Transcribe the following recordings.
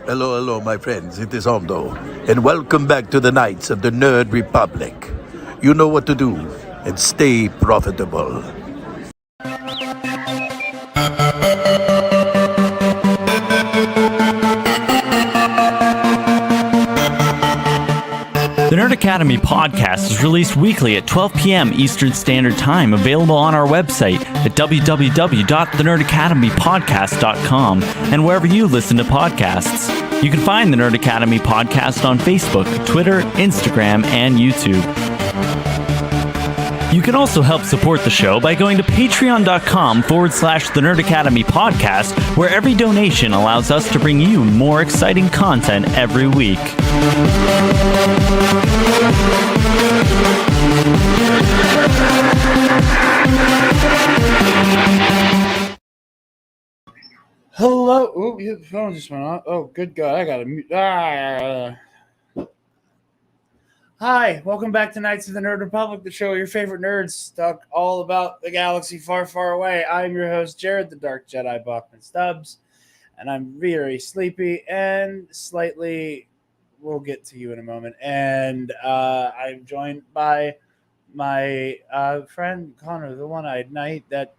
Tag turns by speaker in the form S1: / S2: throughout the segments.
S1: Hello, hello, my friends. It is Aldo, and welcome back to the Knights of the Nerd Republic. You know what to do, and stay profitable.
S2: The Nerd Academy podcast is released weekly at 12 p.m. Eastern Standard Time, available on our website at www.thenerdacademypodcast.com and wherever you listen to podcasts. You can find the Nerd Academy podcast on Facebook, Twitter, Instagram, and YouTube. You can also help support the show by going to patreon.com/The Nerd Academy podcast, where every donation allows us to bring you more exciting content every week.
S3: Hello. Oh, the phone just went off. Oh, good God. I got to mute. Hi, welcome back to Knights of the Nerd Republic, the show your favorite nerds talk all about the galaxy far, far away. I'm your host, Jarod, the Dark Jedi Bachman Stubbs, and I'm very sleepy and slightly, we'll get to you in a moment, and I'm joined by my friend Connor, the one-eyed knight, that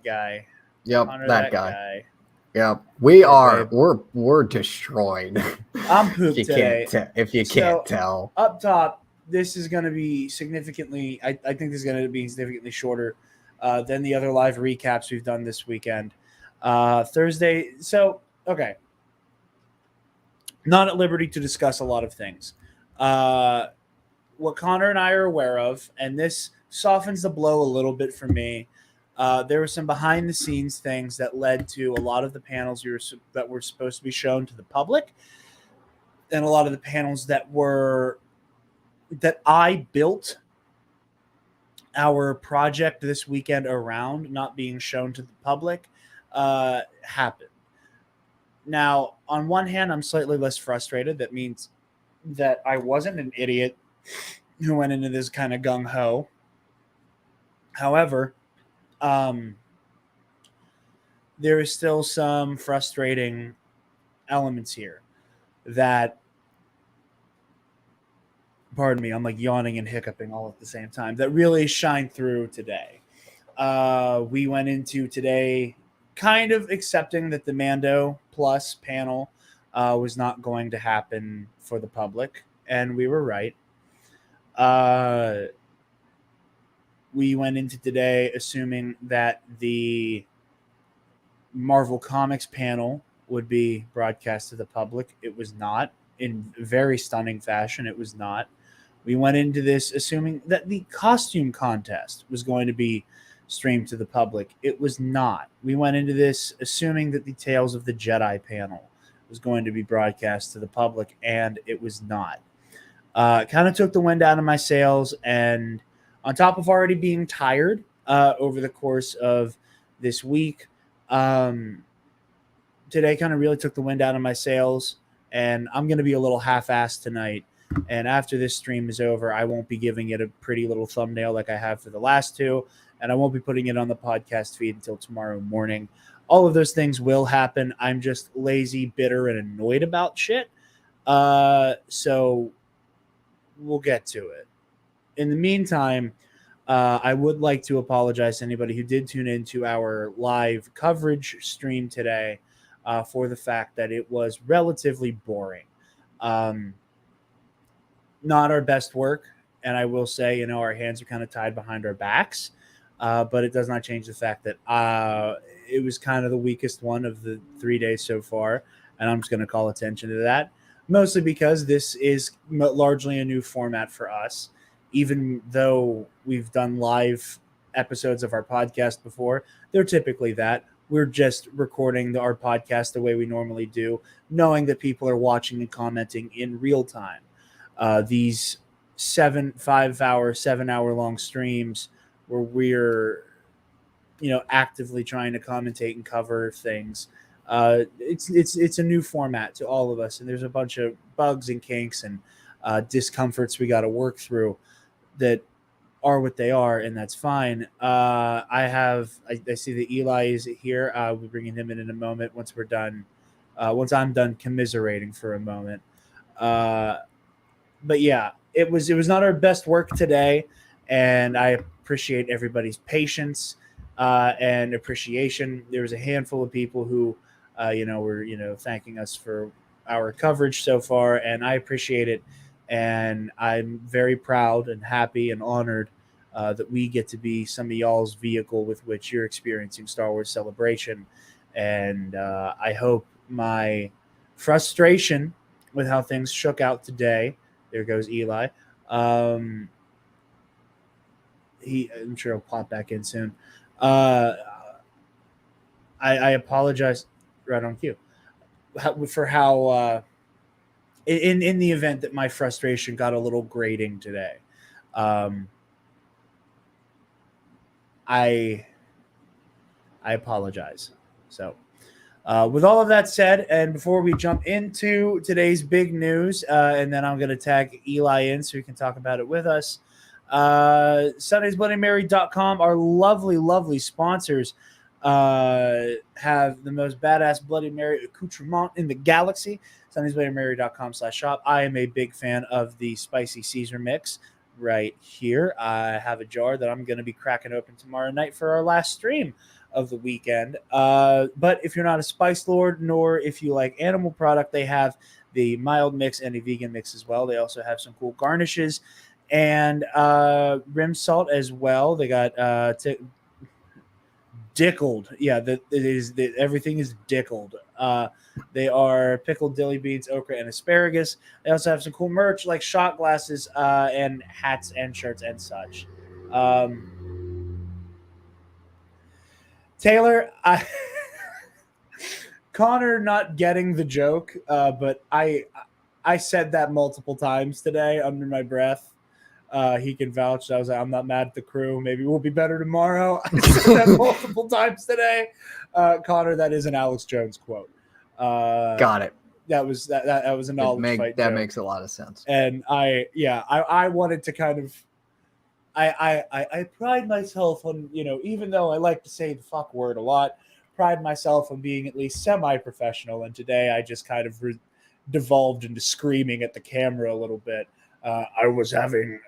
S3: guy.
S4: Yep,
S3: Connor,
S4: that guy. Yep, we're destroyed.
S3: I'm pooped today.
S4: If you can't tell.
S3: Up top, this is going to be significantly, I think this is going to be significantly shorter than the other live recaps we've done this weekend. Thursday, okay. Not at liberty to discuss a lot of things. What Connor and I are aware of, and this softens the blow a little bit for me, there were some behind-the-scenes things that led to a lot of the panels that were supposed to be shown to the public, and a lot of the panels that I built our project this weekend around not being shown to the public happened. Now, on one hand, I'm slightly less frustrated. That means that I wasn't an idiot who went into this kind of gung-ho. However, there is still some frustrating elements here that, pardon me, I'm like yawning and hiccuping all at the same time, that really shine through today. We went into today kind of accepting that the Mando Plus panel was not going to happen for the public, and we were right. We went into today assuming that the Marvel Comics panel would be broadcast to the public. It was not. In very stunning fashion, it was not. We went into this assuming that the costume contest was going to be streamed to the public. It was not. We went into this assuming that the Tales of the Jedi panel was going to be broadcast to the public, and it was not. Kind of took the wind out of my sails, and on top of already being tired over the course of this week, today kind of really took the wind out of my sails, and I'm going to be a little half-assed tonight. And after this stream is over, I won't be giving it a pretty little thumbnail like I have for the last two, and I won't be putting it on the podcast feed until tomorrow morning. All of those things will happen. I'm just lazy, bitter, and annoyed about shit. So we'll get to it. In the meantime, I would like to apologize to anybody who did tune into our live coverage stream today for the fact that it was relatively boring. Not our best work, and I will say, our hands are kind of tied behind our backs, but it does not change the fact that it was kind of the weakest one of the 3 days so far, and I'm just going to call attention to that, mostly because this is largely a new format for us. Even though we've done live episodes of our podcast before, they're typically that. We're just recording our podcast the way we normally do, knowing that people are watching and commenting in real time. These 5-hour, 7-hour long streams where we're, actively trying to commentate and cover things. It's a new format to all of us, and there's a bunch of bugs and kinks and discomforts we got to work through that are what they are, and that's fine. I see that Eli is here. We're bringing him in a moment once we're done once I'm done commiserating for a moment. But yeah, it was not our best work today, and I appreciate everybody's patience and appreciation. There was a handful of people who, were thanking us for our coverage so far, and I appreciate it. And I'm very proud and happy and honored that we get to be some of y'all's vehicle with which you're experiencing Star Wars Celebration. And I hope my frustration with how things shook out today. There goes Eli. I'm sure he'll pop back in soon. I apologize. Right on cue for how in the event that my frustration got a little grating today. I apologize. So, with all of that said, and before we jump into today's big news, and then I'm going to tag Eli in so he can talk about it with us. SundaysBloodyMary.com, our lovely, lovely sponsors, have the most badass Bloody Mary accoutrement in the galaxy. SundaysBloodyMary.com/shop. I am a big fan of the spicy Caesar mix right here. I have a jar that I'm going to be cracking open tomorrow night for our last stream of the weekend. But if you're not a spice lord, nor if you like animal product, they have the mild mix and a vegan mix as well. They also have some cool garnishes and rim salt as well. They got dickled. Yeah, everything is dickled. They are pickled dilly beans, okra, and asparagus. They also have some cool merch like shot glasses and hats and shirts and such. Taylor, Connor not getting the joke, but I said that multiple times today under my breath. He can vouch. I was like, I'm not mad at the crew. Maybe we'll be better tomorrow. I said that multiple times today. Connor, that is an Alex Jones quote.
S4: Got it.
S3: That was a knowledge fight.
S4: That
S3: joke.
S4: makes a lot of sense.
S3: And I wanted to kind of. I pride myself on, even though I like to say the fuck word a lot, pride myself on being at least semi-professional. And today I just kind of devolved into screaming at the camera a little bit. I was having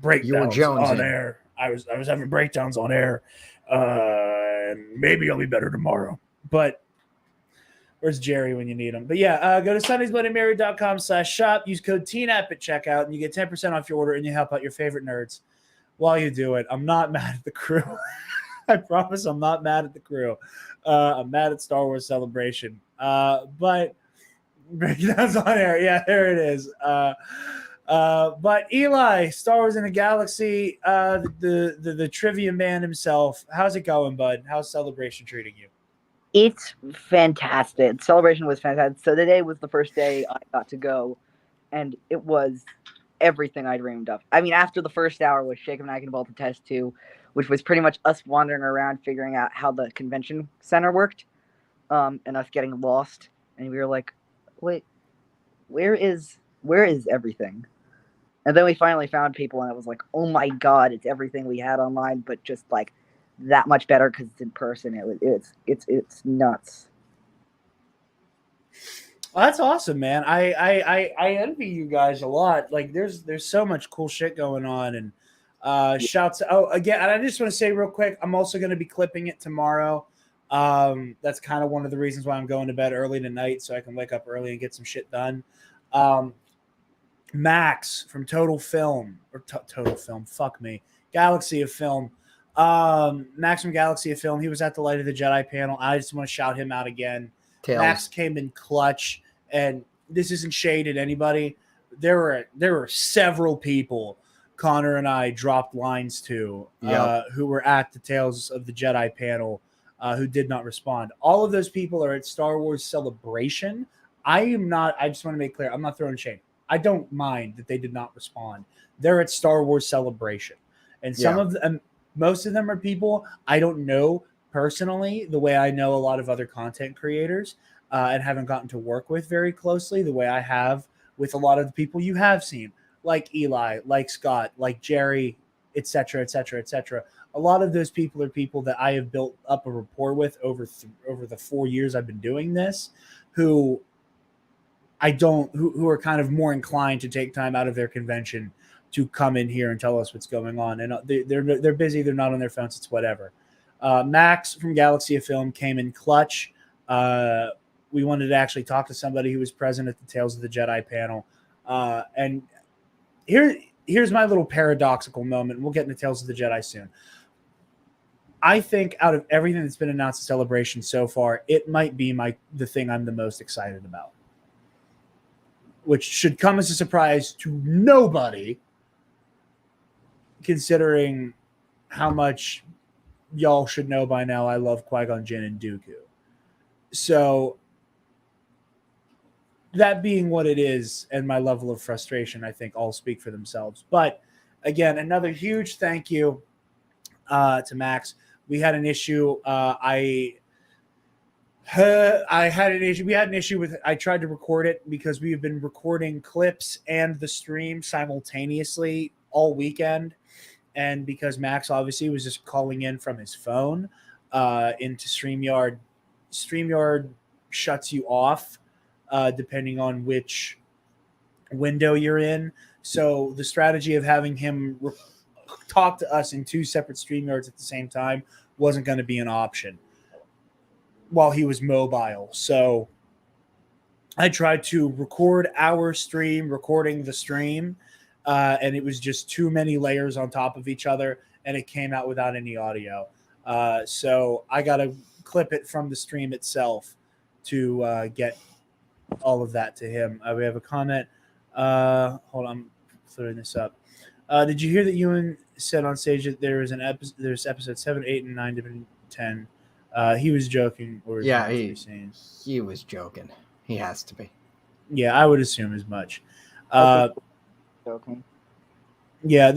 S3: breakdowns on air. I was having breakdowns on air. And maybe I'll be better tomorrow. But where's Jerry when you need him? But yeah, go to SundaysBloodyMary.com/shop. Use code TNAP at checkout, and you get 10% off your order, and you help out your favorite nerds while you do it. I'm not mad at the crew. I promise I'm not mad at the crew. I'm mad at Star Wars Celebration. But breakdowns on air. Yeah, there it is. But Eli, Star Wars in the Galaxy, the trivia man himself. How's it going, bud? How's Celebration treating you?
S5: It's fantastic. Celebration was fantastic. So today was the first day I got to go, and it was everything I dreamed of. I mean, after the first hour was Shake and I Can Vault to Test 2, which was pretty much us wandering around figuring out how the convention center worked, and us getting lost. And we were like, wait, where is everything? And then we finally found people, and it was like, oh my god, it's everything we had online, but just like that much better because it's in person. It's nuts.
S3: Well, that's awesome, man. I envy you guys a lot. Like there's so much cool shit going on, and shouts. Oh, again, and I just want to say real quick, I'm also going to be clipping it tomorrow. That's kind of one of the reasons why I'm going to bed early tonight, so I can wake up early and get some shit done. Max from Total Film fuck me, Galaxy of Film. Max from Galaxy of Film, he was at the Light of the Jedi panel. I just want to shout him out again.
S4: Tails.
S3: Max came in clutch, and this isn't shade at anybody. There were several people Connor and I dropped lines to who were at the Tales of the Jedi panel who did not respond. All of those people are at Star Wars Celebration. I just want to make clear, I'm not throwing shade. I don't mind that they did not respond. They're at Star Wars Celebration. And some of them, most of them are people I don't know personally, the way I know a lot of other content creators and haven't gotten to work with very closely the way I have with a lot of the people you have seen, like Eli, like Scott, like Jerry, etc., etc., etc. A lot of those people are people that I have built up a rapport with over the 4 years I've been doing this, who who are kind of more inclined to take time out of their convention to come in here and tell us what's going on. And they're busy. They're not on their phones. It's whatever. Max from Galaxy of Film came in clutch. We wanted to actually talk to somebody who was present at the Tales of the Jedi panel. And here's my little paradoxical moment. We'll get into Tales of the Jedi soon. I think out of everything that's been announced at Celebration so far, it might be the thing I'm the most excited about, which should come as a surprise to nobody, considering how much y'all should know by now I love Qui-Gon Jinn and Dooku. So that being what it is, and my level of frustration, I think all speak for themselves. But again, another huge thank you to Max. We had an issue. I had an issue. We had an issue with. I tried to record it because we have been recording clips and the stream simultaneously all weekend, and because Max obviously was just calling in from his phone into StreamYard. StreamYard shuts you off depending on which window you're in. So the strategy of having him talk to us in two separate StreamYards at the same time wasn't going to be an option while he was mobile. So I tried to record our stream, recording the stream, and it was just too many layers on top of each other, and it came out without any audio. So I got to clip it from the stream itself to get all of that to him. We have a comment. Hold on, I'm throwing this up. Did you hear that Ewan said on stage that there's episode 7, 8, and 9 to 10? He was joking, or
S4: he was joking. He has to be.
S3: Yeah, I would assume as much.
S5: Joking.
S3: Yeah,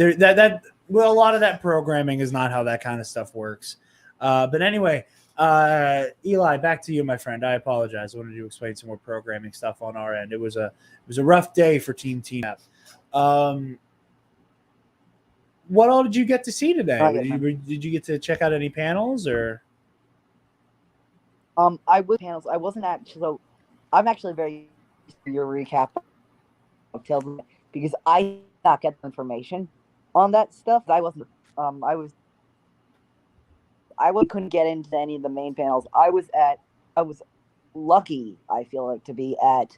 S3: well, a lot of that programming is not how that kind of stuff works. But anyway, Eli, back to you, my friend. I apologize. I wanted to explain some more programming stuff on our end. It was a rough day for Team TNAP. What all did you get to see today? Did you get to check out any panels or?
S5: I was panels. I wasn't actually. So I'm actually very for your recap of Tales because I did not get the information on that stuff. I wasn't. I couldn't get into any of the main panels. I was lucky, I feel like, to be at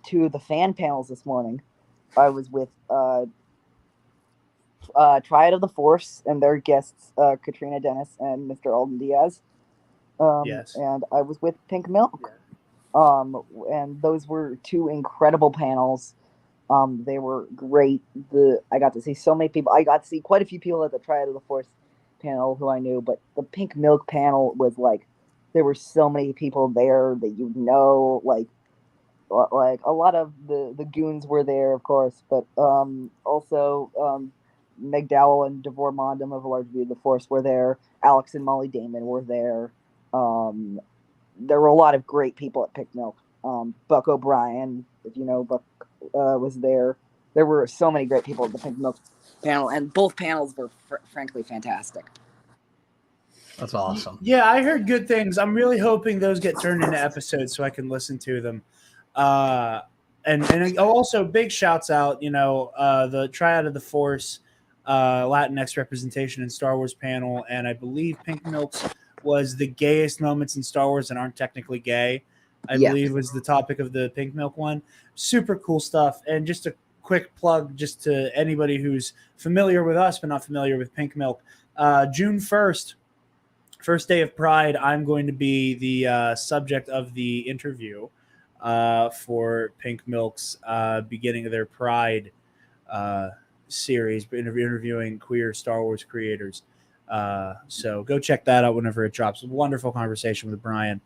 S5: two of the fan panels this morning. I was with Triad of the Force and their guests, Katrina Dennis and Mr. Alden Diaz.
S3: Yes.
S5: And I was with Pink Milk. And those were two incredible panels. They were great. I got to see so many people. I got to see quite a few people at the Triad of the Force panel who I knew, but the Pink Milk panel was like, there were so many people there that you know, like a lot of the goons were there, of course, but also McDowell and Devore Mondam of A Large View of the Force were there. Alex and Molly Damon were there. There were a lot of great people at Pink Milk. Buck O'Brien, if you know Buck, was there. There were so many great people at the Pink Milk panel, and both panels were frankly fantastic.
S4: That's awesome.
S3: Yeah, I heard good things. I'm really hoping those get turned into episodes so I can listen to them. And also big shouts out, the Triad of the Force, Latinx representation in Star Wars panel, and I believe Pink Milk's was the gayest moments in Star Wars that aren't technically gay. I believe was the topic of the Pink Milk one. Super cool stuff. And just a quick plug just to anybody who's familiar with us but not familiar with Pink Milk. June 1st, first day of Pride, I'm going to be the subject of the interview for Pink Milk's beginning of their Pride series, interviewing queer Star Wars creators. So go check that out whenever it drops. Wonderful conversation with Brian.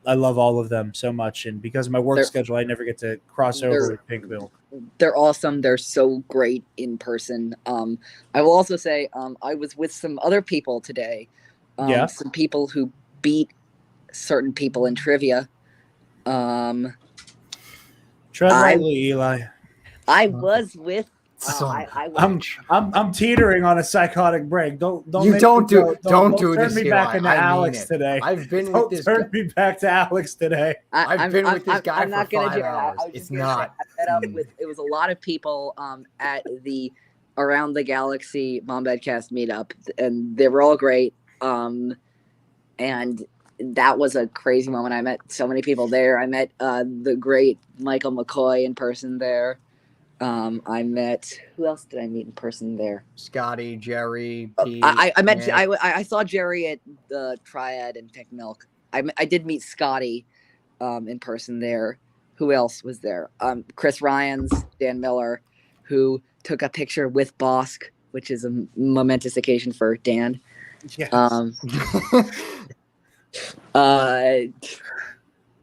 S3: I love all of them so much, and because of my work schedule, I never get to cross over with Pink Milk.
S6: They're awesome. They're so great in person. I will also say I was with some other people today. Some people who beat certain people in trivia.
S3: Tread lightly, Eli.
S6: I was with
S3: I'm teetering on a psychotic break. Don't
S4: You
S3: make
S4: don't
S3: me
S4: do- don't do
S3: turn
S4: this,
S3: me
S4: Eli.
S3: back into
S4: I mean
S3: Alex
S4: it.
S3: today.
S4: I've been
S3: Don't
S4: with this
S3: turn
S4: guy.
S3: me back to Alex today.
S4: I've been with this guy
S6: I'm not
S4: for
S6: gonna
S4: 5
S6: do it. I
S4: hours.
S6: was
S4: It's
S6: just gonna say,
S4: not.
S6: I met up with it was a lot of people at the Around the Galaxy Mom Bedcast meetup, and they were all great. And that was a crazy moment. I met so many people there. I met the great Michael McCoy in person there. I met who else did I meet in person there?
S4: Scotty, Jerry, Pete.
S6: I met
S4: Nick.
S6: I saw Jerry at the Triad and Pink Milk. I did meet Scotty in person there. Who else was there? Chris Ryans, Dan Miller, who took a picture with Bosk, which is a momentous occasion for Dan.
S3: Yes.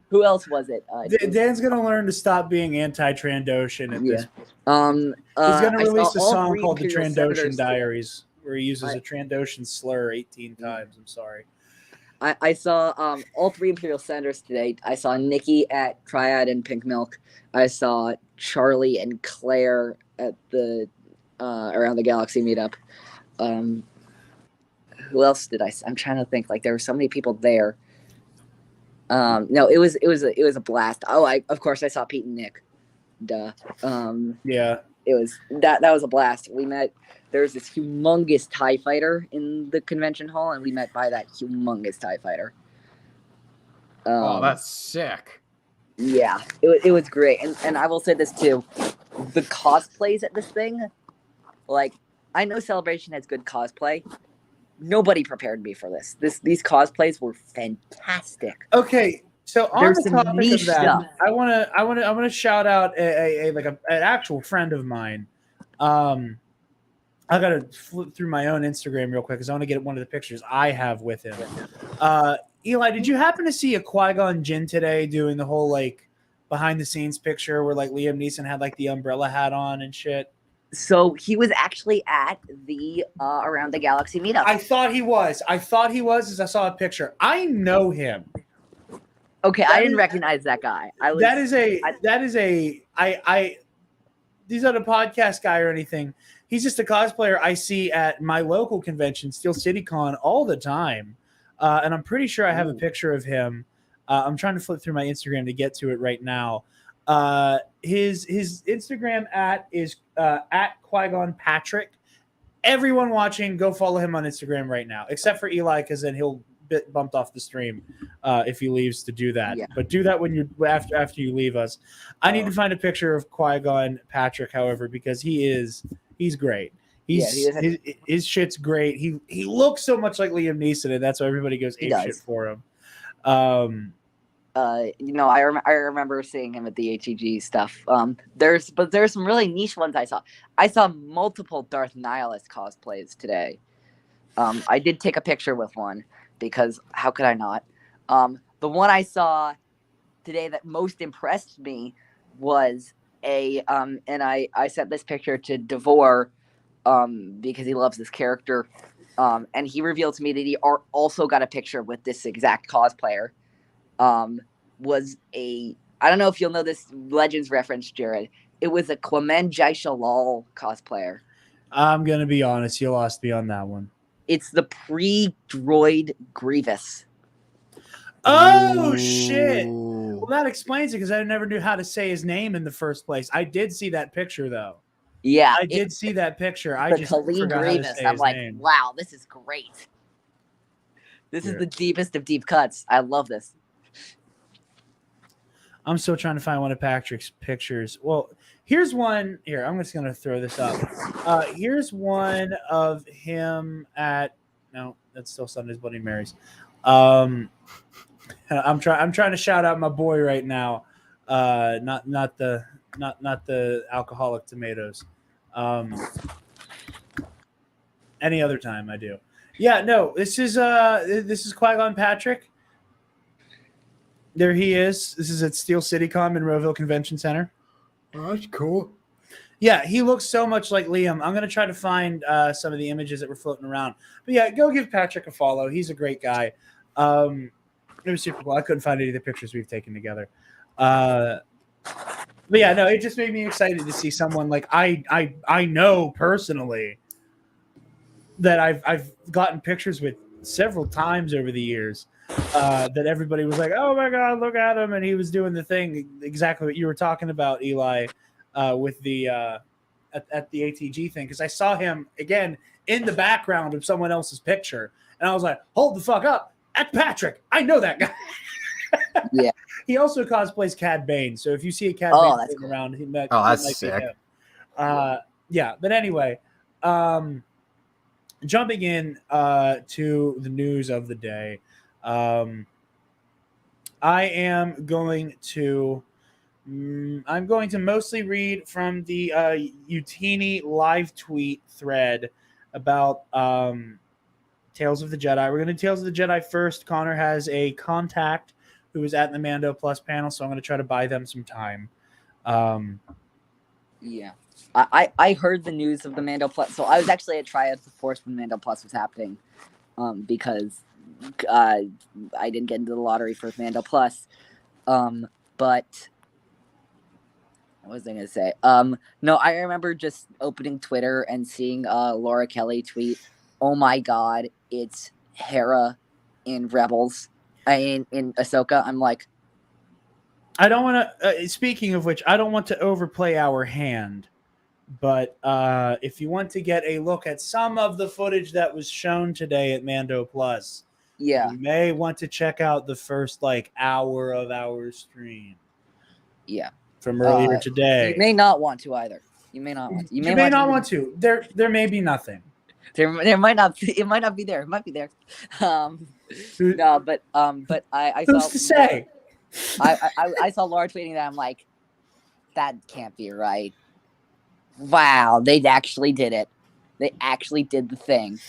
S6: Who else was it?
S3: Dan's gonna learn to stop being anti-Trandoshan at this point. He's gonna
S6: I
S3: release
S6: saw
S3: a
S6: all
S3: song
S6: 3
S3: called the
S6: Imperial
S3: Trandoshan
S6: Senators
S3: Diaries, where he uses a Trandoshan slur 18 times. I'm sorry.
S6: I saw all 3 Imperial Senators today. I saw Nikki at Triad and Pink Milk. I saw Charlie and Claire at the Around the Galaxy meetup. Who else did I? I'm trying to think. Like there were so many people there. No, it was a blast. Oh, of course I saw Pete and Nick. Duh.
S3: Yeah.
S6: It was that was a blast. We met. There's this humongous TIE fighter in the convention hall, and we met by that humongous TIE fighter.
S4: Oh, that's sick.
S6: Yeah, it was great. And I will say this too. The cosplays at this thing, like, I know Celebration has good cosplay. Nobody prepared me for this. These cosplays were fantastic.
S3: Okay, so on
S6: There's
S3: the
S6: some
S3: topic of
S6: niche
S3: that,
S6: stuff.
S3: I wanna shout out an actual friend of mine. I gotta flip through my own Instagram real quick because I want to get one of the pictures I have with him. Eli, did you happen to see a Qui-Gon Jinn today doing the whole like behind the scenes picture where like Liam Neeson had like the umbrella hat on and shit?
S6: So he was actually at the Around the Galaxy meetup.
S3: I thought he was as I saw a picture. I know him.
S6: Okay, I didn't recognize that guy.
S3: He's not a podcast guy or anything. He's just a cosplayer I see at my local convention, Steel City Con, all the time. And I'm pretty sure I have a picture of him. I'm trying to flip through my Instagram to get to it right now. His Instagram is at Qui-Gon Patrick. Everyone watching, go follow him on Instagram right now, except for Eli, because then he'll get bumped off the stream if he leaves to do that.
S6: Yeah.
S3: But do that when you after you leave us. I need to find a picture of Qui-Gon Patrick, however, because he's great. His shit's great. He looks so much like Liam Neeson, and that's why everybody goes ape shit for him.
S6: I remember seeing him at the HEG stuff. There's some really niche ones I saw. I saw multiple Darth Nihilist cosplays today. I did take a picture with one because how could I not? The one I saw today that most impressed me was and I sent this picture to Devore because he loves this character. And he revealed to me that he also got a picture with this exact cosplayer. Was I don't know if you'll know this Legends reference, Jared. It was a Clement Jaishalal cosplayer.
S3: I'm gonna be honest, you lost me on that one.
S6: It's the pre-droid Grievous.
S3: Oh shit! Well, that explains it because I never knew how to say his name in the first place. I did see that picture though.
S6: Yeah,
S3: I did see that picture. I just
S6: Khalid
S3: forgot
S6: Grievous.
S3: how to say
S6: I'm
S3: his
S6: like,
S3: name.
S6: wow, this is great. This is the deepest of deep cuts. I love this.
S3: I'm still trying to find one of Patrick's pictures. Well, here's one. Here, I'm just going to throw this up. Here's one of him at. No, that's still Sunday's Bloody Marys. I'm trying to shout out my boy right now. Not the alcoholic tomatoes. Any other time I do. Yeah, no. This is Qui-Gon Patrick. There he is. This is at Steel City Con in Monroeville Convention Center.
S4: Oh, that's cool.
S3: Yeah, he looks so much like Liam. I'm going to try to find some of the images that were floating around. But yeah, go give Patrick a follow. He's a great guy. It was super cool. I couldn't find any of the pictures we've taken together. But yeah, no, it just made me excited to see someone like I know personally that I've gotten pictures with several times over the years. That everybody was like, "Oh my God, look at him!" and he was doing the thing exactly what you were talking about, Eli, with the at the ATG thing. Because I saw him again in the background of someone else's picture, and I was like, "Hold the fuck up, that's Patrick! I know that guy."
S6: Yeah.
S3: He also cosplays Cad Bane, so if you see a Cad
S6: Oh,
S3: Bane
S6: that's
S3: floating
S6: cool.
S3: around, he might,
S4: Oh,
S3: it
S4: that's
S3: might be
S4: sick.
S3: him. Yeah, but anyway, jumping in to the news of the day, I am going to I'm going to mostly read from the Utini live tweet thread about Tales of the Jedi. We're going to Tales of the Jedi first. Connor has a contact who was at the Mando Plus panel, so I'm going to try to buy them some time.
S6: Yeah. I heard the news of the Mando Plus. So I was actually at Triumphs of Force when Mando Plus was happening, because I didn't get into the lottery for Mando Plus. But what was I going to say? No, I remember just opening Twitter and seeing Laura Kelly tweet, "Oh my God, it's Hera in Rebels, in Ahsoka." I'm like,
S3: I don't want to. Speaking of which, I don't want to overplay our hand, but if you want to get a look at some of the footage that was shown today at Mando Plus,
S6: yeah,
S3: you may want to check out the first hour of our stream
S6: yeah.
S3: from earlier today.
S6: You may not want to either. You may not want to.
S3: You may not want to. There may be nothing.
S6: There might not. It might not be there. It might be there. No, but I
S3: Who's
S6: saw.
S3: to say?
S6: I saw Laura tweeting that. I'm like, that can't be right. Wow, they actually did it. They actually did the thing.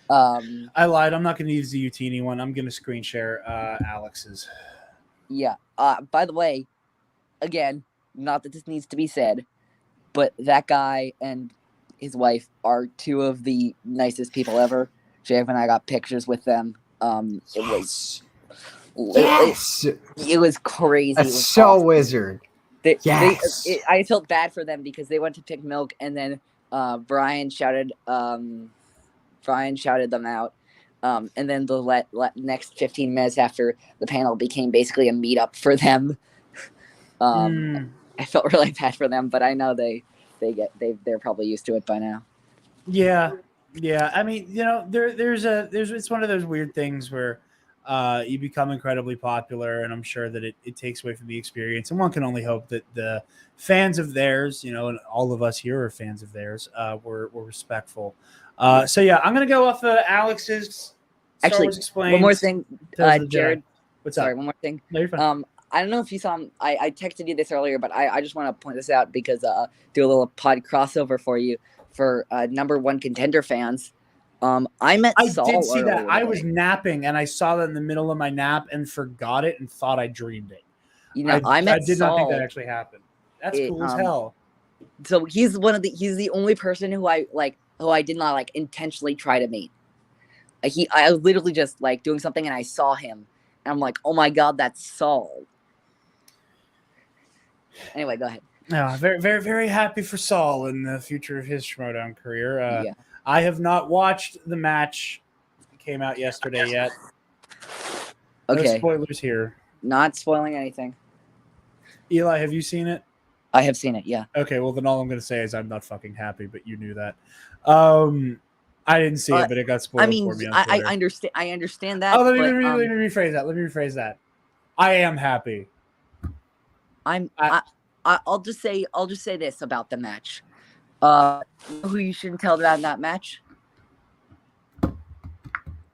S3: I lied. I'm not going to use the Utini one. I'm going to screen share Alex's.
S6: Yeah. By the way, again, not that this needs to be said, but that guy and his wife are two of the nicest people ever. Jeff and I got pictures with them. It was
S4: Yes,
S6: it was crazy.
S4: that's
S6: It was
S4: so
S6: awesome.
S4: wizard. Yes.
S6: I felt bad for them because they went to pick milk, and then Brian shouted them out. And then the next 15 minutes after the panel became basically a meetup for them. I felt really bad for them, but I know they're probably used to it by now.
S3: Yeah. I mean, it's one of those weird things where you become incredibly popular, and I'm sure that it takes away from the experience. And one can only hope that the fans of theirs, and all of us here are fans of theirs, were respectful. So yeah, I'm gonna go off Alex's.
S6: Actually, one more thing, Jared.
S3: What's
S6: sorry,
S3: up?
S6: one more thing.
S3: No, you're fine.
S6: I don't know if you saw him. I texted you this earlier, but I just want to point this out because do a little pod crossover for you for number one contender fans. I met Saul.
S3: I did see that. I was napping and I saw that in the middle of my nap and forgot it and thought I dreamed it.
S6: I met
S3: I did
S6: Saul.
S3: not think that actually happened. That's cool as hell.
S6: So he's the only person who I did not intentionally try to meet. I was literally just doing something and I saw him and I'm like, oh my God, that's Saul. Anyway, go ahead.
S3: Very, very, very happy for Saul in the future of his Schmodown career.
S6: Yeah.
S3: I have not watched the match. It came out yesterday yet.
S6: Okay.
S3: No spoilers here.
S6: Not spoiling anything.
S3: Eli, have you seen it?
S6: I have seen it, yeah.
S3: Okay, well then all I'm going to say is I'm not fucking happy, but you knew that. I didn't see it, but it got spoiled for me on Twitter.
S6: I understand that.
S3: Let me rephrase that. I am happy.
S6: I'll just say this about the match. Who you shouldn't tell about in that match?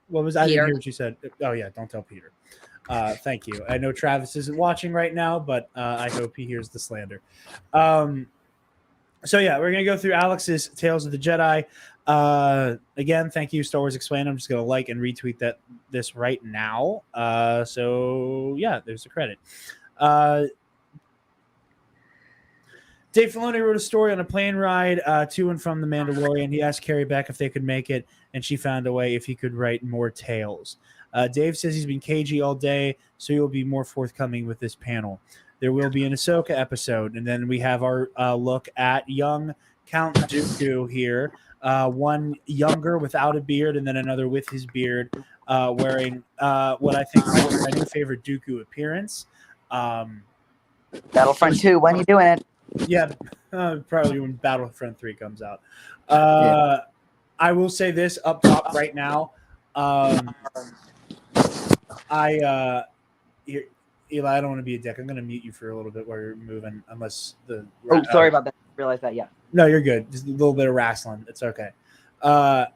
S3: What was I didn't hear what you said. Oh yeah, don't tell Peter. Thank you. I know Travis isn't watching right now, but I hope he hears the slander. So yeah, we're gonna go through Alex's Tales of the Jedi. Again, thank you, Star Wars Explained. I'm just gonna like and retweet this right now. So yeah, there's the credit. Dave Filoni wrote a story on a plane ride to and from The Mandalorian. He asked Carrie Beck if they could make it, and she found a way if he could write more tales. Dave says he's been cagey all day, so he will be more forthcoming with this panel. there will be an Ahsoka episode, and then we have our look at young Count Dooku here, one younger without a beard, and then another with his beard, wearing what I think might be my new favorite Dooku appearance.
S5: Battlefront 2, when are you doing it?
S3: Yeah, probably when Battlefront 3 comes out.
S4: Yeah.
S3: I will say this up top right now. Eli, I don't want to be a dick. I'm going to mute you for a little bit while you're moving, unless the.
S5: Oh, sorry about that. I realized that. Yeah.
S3: No, you're good. Just a little bit of wrestling. It's okay. I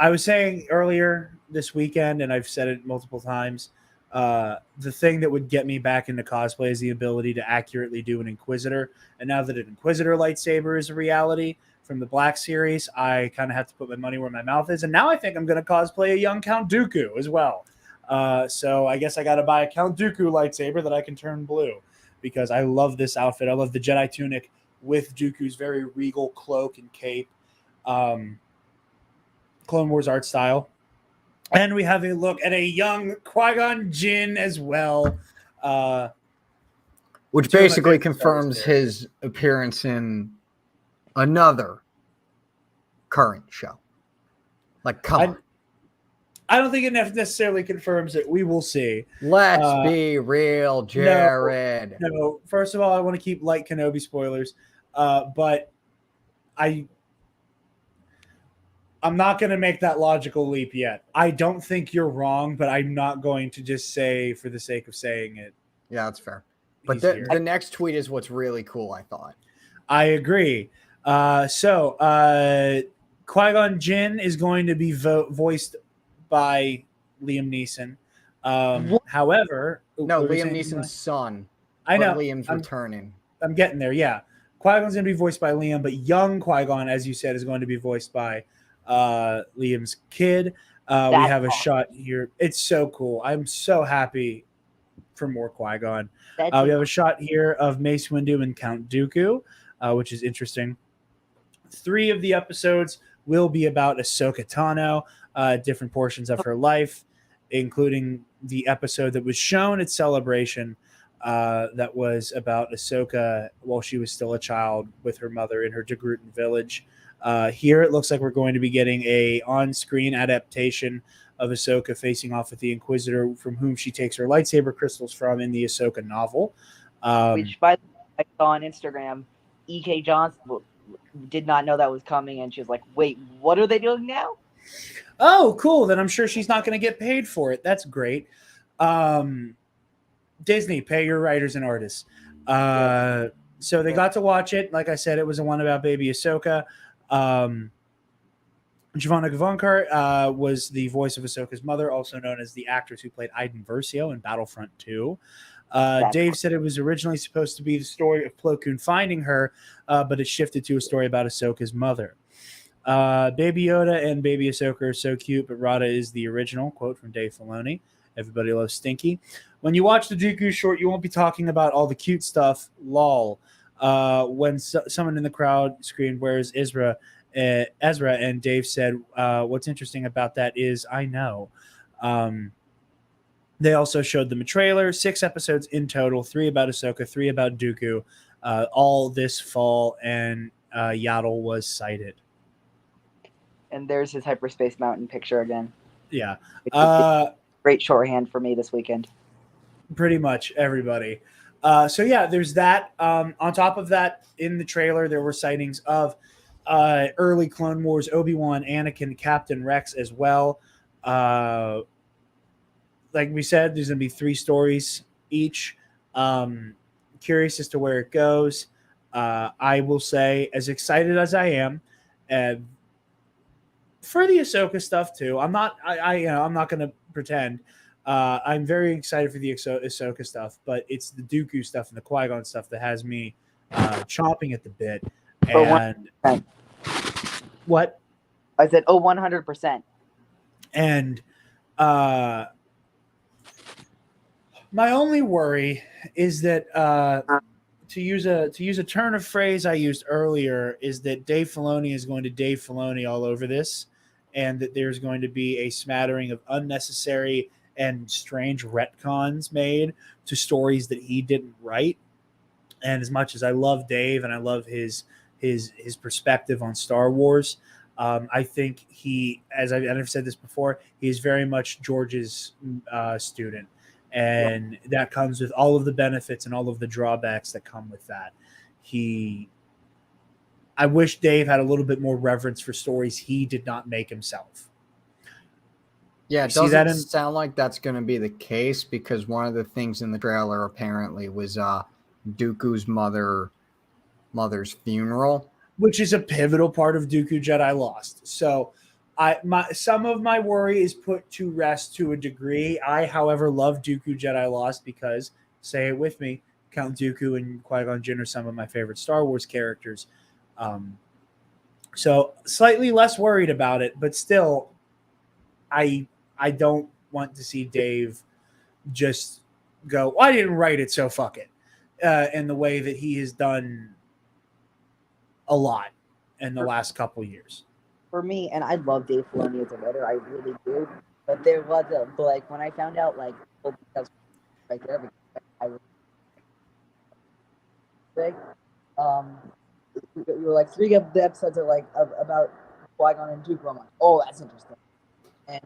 S3: was saying earlier this weekend, and I've said it multiple times. The thing that would get me back into cosplay is the ability to accurately do an Inquisitor. And now that an Inquisitor lightsaber is a reality from the Black series, I kind of have to put my money where my mouth is. And now I think I'm going to cosplay a young Count Dooku as well. So I guess I got to buy a Count Dooku lightsaber that I can turn blue, because I love this outfit. I love the Jedi tunic with Dooku's very regal cloak and cape. Clone Wars art style. And we have a look at a young Qui-Gon Jinn as well.
S4: Which basically confirms his appearance in another current show. Like, come on.
S3: I don't think it necessarily confirms it. We will see.
S4: Let's be real, Jared.
S3: No, first of all, I want to keep light Kenobi spoilers. But I'm not going to make that logical leap yet. I don't think you're wrong, but I'm not going to just say for the sake of saying it.
S4: Yeah, that's fair. But the next tweet is what's really cool, I thought. I
S3: agree. Qui-Gon Jinn is going to be voiced by Liam Neeson. However...
S4: No, Liam Neeson's son.
S3: I know.
S4: Liam's returning.
S3: I'm getting there, yeah. Qui-Gon's going to be voiced by Liam, but young Qui-Gon, as you said, is going to be voiced by Liam's kid. We have a shot here. It's so cool. I'm so happy for more Qui-Gon. We have a shot here of Mace Windu and Count Dooku, which is interesting. 3 of the episodes will be about Ahsoka Tano, different portions of her life, including the episode that was shown at Celebration that was about Ahsoka while she was still a child with her mother in her Degrutan village. Here it looks like we're going to be getting a on-screen adaptation of Ahsoka facing off with the Inquisitor, from whom she takes her lightsaber crystals from in the Ahsoka novel.
S5: Which, by the way, I saw on Instagram, E.K. Johnson did not know that was coming, and she was like, wait, what are they doing now?
S3: Oh, cool. Then I'm sure she's not going to get paid for it. That's great. Disney, pay your writers and artists. So they got to watch it. Like I said, it was a one about baby Ahsoka. Giovanna Gavankar was the voice of Ahsoka's mother, also known as the actress who played Iden Versio in Battlefront 2. Dave said it was originally supposed to be the story of Plo Koon finding her, but it shifted to a story about Ahsoka's mother. Baby Yoda and Baby Ahsoka are so cute, but Rada is the original, quote from Dave Filoni. Everybody loves Stinky. When you watch the Dooku short, you won't be talking about all the cute stuff, lol. When someone in the crowd screamed, "Where's Ezra?" And Dave said, what's interesting about that is I know. They also showed them a trailer, 6 episodes in total, 3 about Ahsoka, 3 about Dooku, all this fall, and Yaddle was sighted.
S5: And there's his Hyperspace Mountain picture again.
S3: Yeah.
S5: Great shorthand for me this weekend.
S3: Pretty much everybody. So yeah, there's that. On top of that, in the trailer, there were sightings of early Clone Wars, Obi-Wan, Anakin, Captain Rex as well. Like we said, there's going to be 3 stories each. Curious as to where it goes. I will say, as excited as I am for the Ahsoka stuff too. I'm not going to pretend. I'm very excited for the Ahsoka stuff, but it's the Dooku stuff and the Qui-Gon stuff that has me chomping at the bit. And
S5: 100%.
S3: What?
S5: I said, 100%.
S3: And my only worry is that to use a turn of phrase I used earlier is that Dave Filoni is going to Dave Filoni all over this, and that there's going to be a smattering of unnecessary and strange retcons made to stories that he didn't write. And as much as I love Dave and I love his perspective on Star Wars, I think I've said this before, he's very much George's student. And that comes with all of the benefits and all of the drawbacks that come with that. I wish Dave had a little bit more reverence for stories he did not make himself.
S4: Yeah, it doesn't sound like that's going to be the case, because one of the things in the trailer apparently was Dooku's mother's funeral,
S3: which is a pivotal part of Dooku Jedi Lost. So some of my worry is put to rest to a degree. I, however, love Dooku Jedi Lost because, say it with me, Count Dooku and Qui-Gon Jinn are some of my favorite Star Wars characters. So slightly less worried about it, but still, I don't want to see Dave just go, well, I didn't write it, so fuck it, in the way that he has done a lot in the last couple years.
S5: For me, and I love Dave Filoni as a writer, I really do. But like when I found out, like, that's right there, because I was big. You were like 3 of the episodes are like about Qui-Gon and Dooku. I'm like, oh, that's interesting. And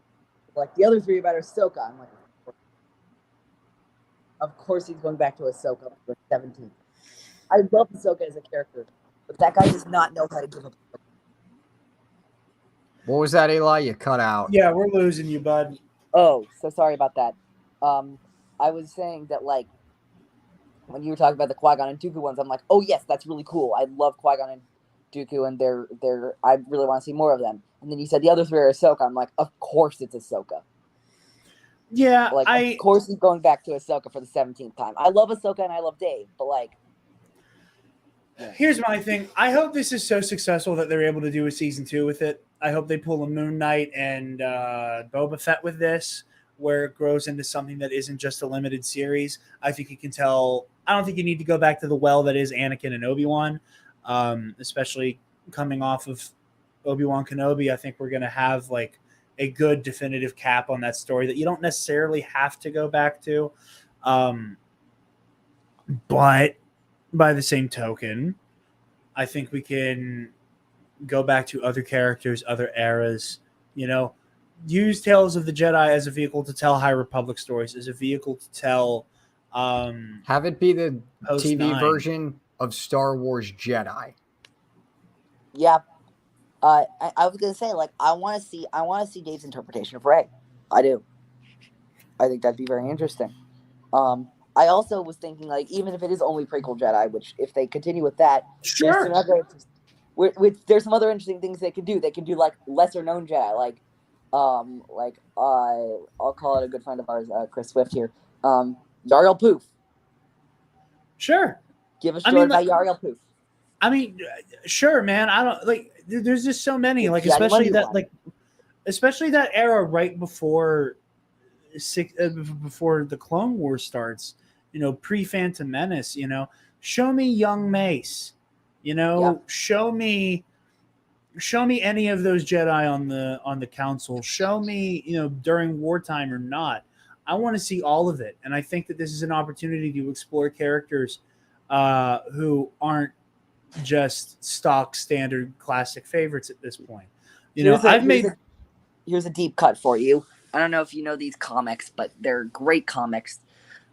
S5: like the other 3 about Ahsoka, I'm like, of course he's going back to Ahsoka for 17. I love Ahsoka as a character, but that guy does not know how to give up.
S4: What was that, Eli? You cut out.
S3: Yeah, we're losing you, bud.
S5: Oh, so sorry about that. I was saying that, like, when you were talking about the Qui-Gon and Dooku ones, I'm like, oh yes, that's really cool. I love Qui-Gon and Dooku, and they're I really want to see more of them. And then you said the other 3 are Ahsoka. I'm like, of course it's Ahsoka.
S3: Yeah,
S5: like of course he's going back to Ahsoka for the 17th time. I love Ahsoka and I love Dave, but like,
S3: here's my thing. I hope this is so successful that they're able to do a season 2 with it. I hope they pull a Moon Knight and Boba Fett with this, where it grows into something that isn't just a limited series. I think you can tell. I don't think you need to go back to the well that is Anakin and Obi-Wan, especially coming off of Obi-Wan Kenobi. I think we're going to have like a good definitive cap on that story that you don't necessarily have to go back to. But by the same token, I think we can go back to other characters, other eras, use Tales of the Jedi as a vehicle to tell High Republic stories, as a vehicle to tell.
S4: Have it be the TV version of Star Wars Jedi.
S5: Yeah. I was gonna say, like, I want to see Dave's interpretation of Rey. I do. I think that'd be very interesting. I also was thinking, like, even if it is only prequel Jedi, which if they continue with that,
S3: sure.
S5: There's some other interesting things they could do. They could do like lesser known Jedi, like I'll call it a good friend of ours, Chris Swift here, Yariel Poof.
S3: Sure.
S5: Give a story about Yariel Poof.
S3: I mean, sure, man. I don't like. There's just so many, like, especially that era right before the Clone Wars starts. Pre Phantom Menace. Show me young Mace. Show me any of those Jedi on the council. Show me, during wartime or not. I want to see all of it, and I think that this is an opportunity to explore characters who aren't just stock standard classic favorites at this point. Here's
S5: a deep cut for you. I don't know if you know these comics, but they're great comics.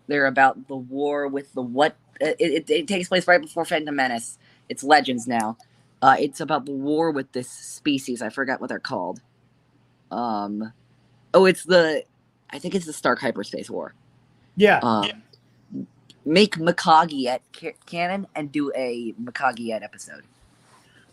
S5: They're about the war with the what. It takes place right before Phantom Menace. It's Legends now. It's about the war with this species. I forgot what they're called. I think it's the Stark Hyperspace War.
S3: Yeah.
S5: Make Mikagi canon and do a Mikagi episode.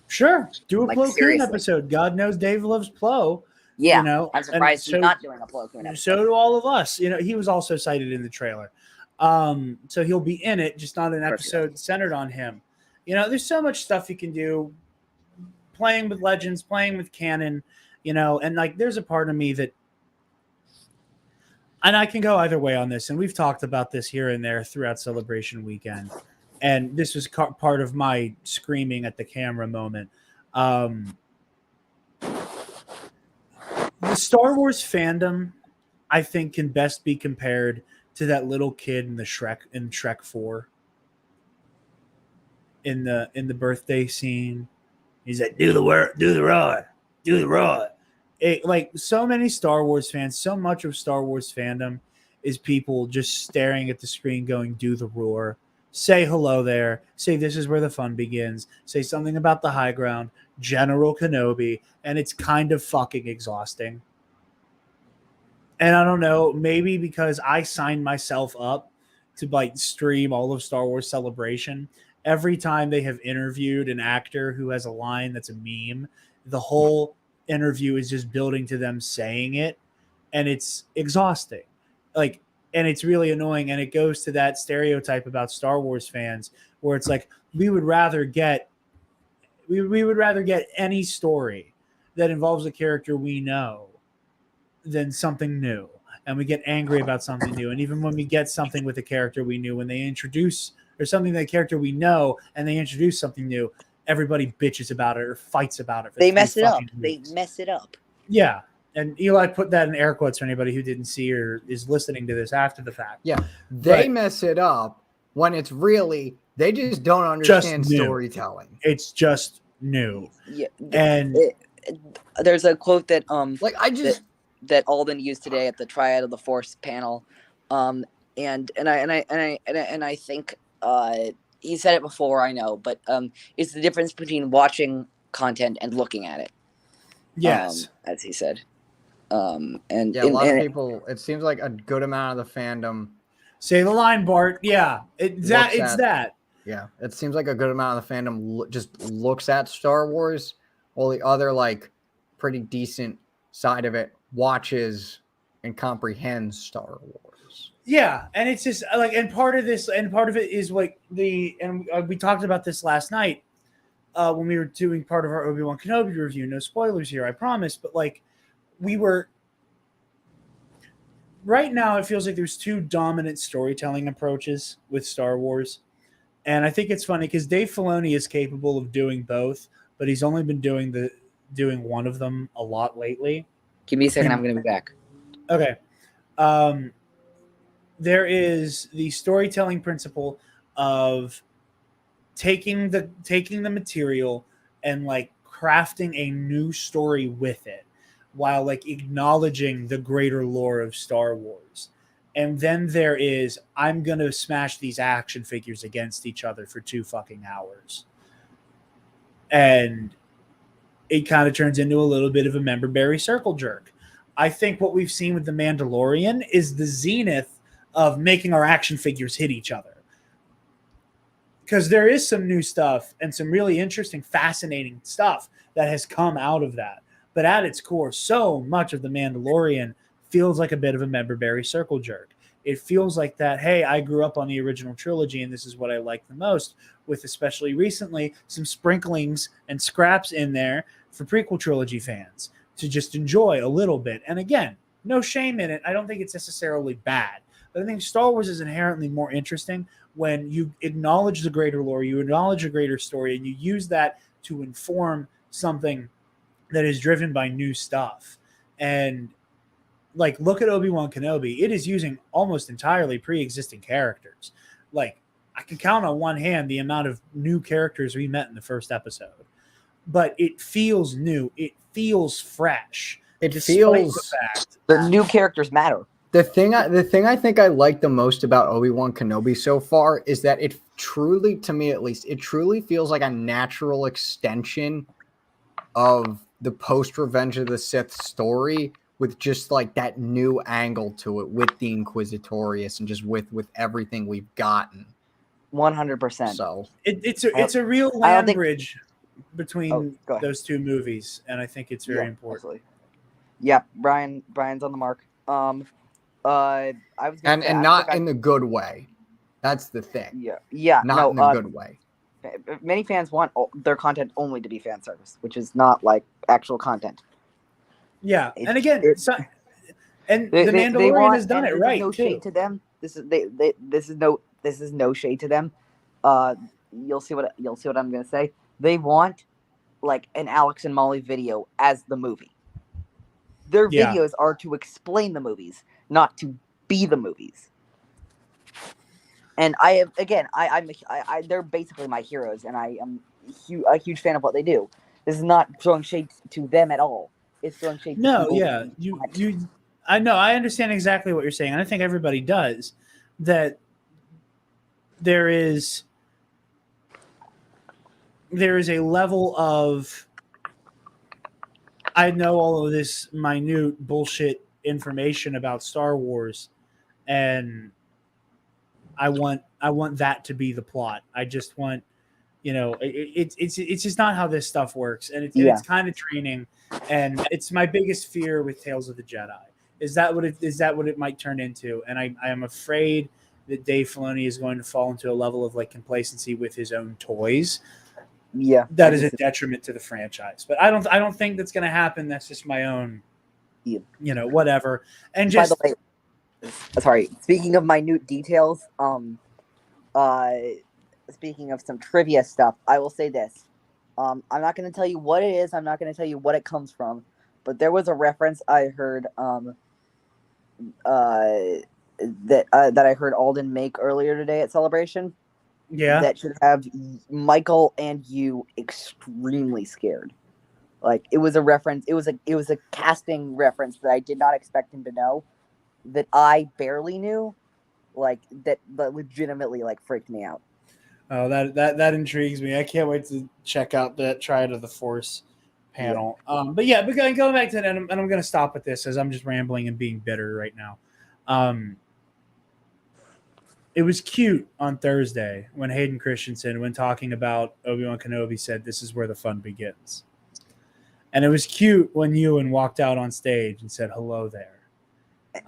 S3: Sure. Do a Plo Koon episode. God knows Dave loves Plo.
S5: Yeah. I'm surprised he's not doing a Plo Koon episode.
S3: So do all of us. He was also cited in the trailer. So he'll be in it, just not an episode centered on him. There's so much stuff you can do playing with Legends, playing with canon, and like there's a part of me that, and I can go either way on this, and we've talked about this here and there throughout Celebration Weekend, and this was part of my screaming at the camera moment. The Star Wars fandom, I think can best be compared to that little kid in Shrek 4. In the birthday scene, he's like, do the work, do the roar, do the roar. Like so many Star Wars fans, so much of Star Wars fandom is people just staring at the screen going, do the roar, say hello there, say this is where the fun begins, say something about the high ground, General Kenobi, and it's kind of fucking exhausting. And I don't know, maybe because I signed myself up to like stream all of Star Wars Celebration, every time they have interviewed an actor who has a line that's a meme, the whole interview is just building to them saying it, and it's exhausting. Like, and it's really annoying, and it goes to that stereotype about Star Wars fans where it's like we would rather get any story that involves a character we know than something new. And we get angry about something new. And even when we get something with a character we knew, when they introduce or something that character we know and they introduce something new, everybody bitches about it or fights about it.
S6: They mess it up. They mess it up.
S3: Yeah. And Eli put that in air quotes for anybody who didn't see or is listening to this after the fact.
S4: Yeah. They mess it up when it's really, they just don't understand storytelling.
S3: It's just new.
S6: Yeah.
S3: And
S6: there's a quote that that Alden used today at the Triad of the Force panel, and I think he said it before, I know, but it's the difference between watching content and looking at it.
S3: Yes,
S6: as he said.
S4: A lot of people. It seems like a good amount of the fandom.
S3: Say the line, Bart. Yeah, it's that.
S4: Yeah, it seems like a good amount of the fandom just looks at Star Wars, while the other like pretty decent side of it watches and comprehends Star Wars.
S3: Yeah, and it's just like, and part of it is like we talked about this last night when we were doing part of our Obi-Wan Kenobi review. No spoilers here, I promise, but like right now it feels like there's two dominant storytelling approaches with Star Wars. And I think it's funny because Dave Filoni is capable of doing both, but he's only been doing one of them a lot lately.
S6: Give me a second, I'm going to be back.
S3: Okay. There is the storytelling principle of taking the material and like crafting a new story with it while like acknowledging the greater lore of Star Wars. And then there is, I'm going to smash these action figures against each other for 2 fucking hours. And it kind of turns into a little bit of a member-berry circle jerk. I think what we've seen with The Mandalorian is the zenith of making our action figures hit each other. Because there is some new stuff and some really interesting, fascinating stuff that has come out of that. But at its core, so much of The Mandalorian feels like a bit of a member-berry circle jerk. It feels like that, hey, I grew up on the original trilogy and this is what I like the most, with especially recently some sprinklings and scraps in there for prequel trilogy fans to just enjoy a little bit. And again, no shame in it. I don't think it's necessarily bad. But I think Star Wars is inherently more interesting when you acknowledge the greater lore, you acknowledge a greater story, and you use that to inform something that is driven by new stuff. And like, look at Obi-Wan Kenobi. It is using almost entirely pre-existing characters. Like, I can count on one hand the amount of new characters we met in the first episode. But it feels new. It feels fresh.
S4: It feels
S6: the new characters matter.
S4: The thing I think I like the most about Obi-Wan Kenobi so far is that it truly, to me at least, it truly feels like a natural extension of the post-Revenge of the Sith story, with just like that new angle to it with the Inquisitorius and just with everything we've gotten.
S6: 100%.
S4: So
S3: it's a real land bridge between those two movies, and I think it's very important.
S6: Absolutely. Yeah, Brian's on the mark. I was gonna say,
S4: not in the good way. That's the thing.
S6: Yeah,
S4: not in the good way.
S6: Many fans want their content only to be fan service, which is not like actual content.
S3: Yeah, and again, The Mandalorian has done it right.
S6: No shade to them. This is no shade to them. You'll see what I'm gonna say. They want like an Alex and Molly video as the movie. Their videos are to explain the movies,
S5: not to be the movies. And they're basically my heroes, and I am a huge fan of what they do. This is not throwing shade to them at all. It's throwing shade to
S3: No,
S5: people.
S3: yeah, I know, I understand exactly what you're saying, and I think everybody does. That there is a level of, I know all of this minute bullshit information about Star Wars, and I want that to be the plot. I just want, it's just not how this stuff works, and it's kind of training, and it's my biggest fear with Tales of the Jedi. Is that what it might turn into? And I am afraid that Dave Filoni is going to fall into a level of like complacency with his own toys.
S5: Yeah,
S3: that is a detriment to the franchise. But I don't think that's going to happen. That's just my own, whatever. And just,
S5: by the way, sorry. Speaking of minute details, speaking of some trivia stuff, I will say this. I'm not going to tell you what it is. I'm not going to tell you what it comes from. But there was a reference I heard that I heard Alden make earlier today at Celebration.
S3: Yeah.
S5: That should have Michael and you extremely scared. Like, it was a reference. It was a casting reference that I did not expect him to know, that I barely knew, like that legitimately like freaked me out.
S3: Oh, that intrigues me. I can't wait to check out that Triad of the Force panel. Yeah. But going back to that, and I'm going to stop with this as I'm just rambling and being bitter right now. It was cute on Thursday when Hayden Christensen, when talking about Obi-Wan Kenobi, said, "This is where the fun begins." And it was cute when Ewan walked out on stage and said, "Hello there."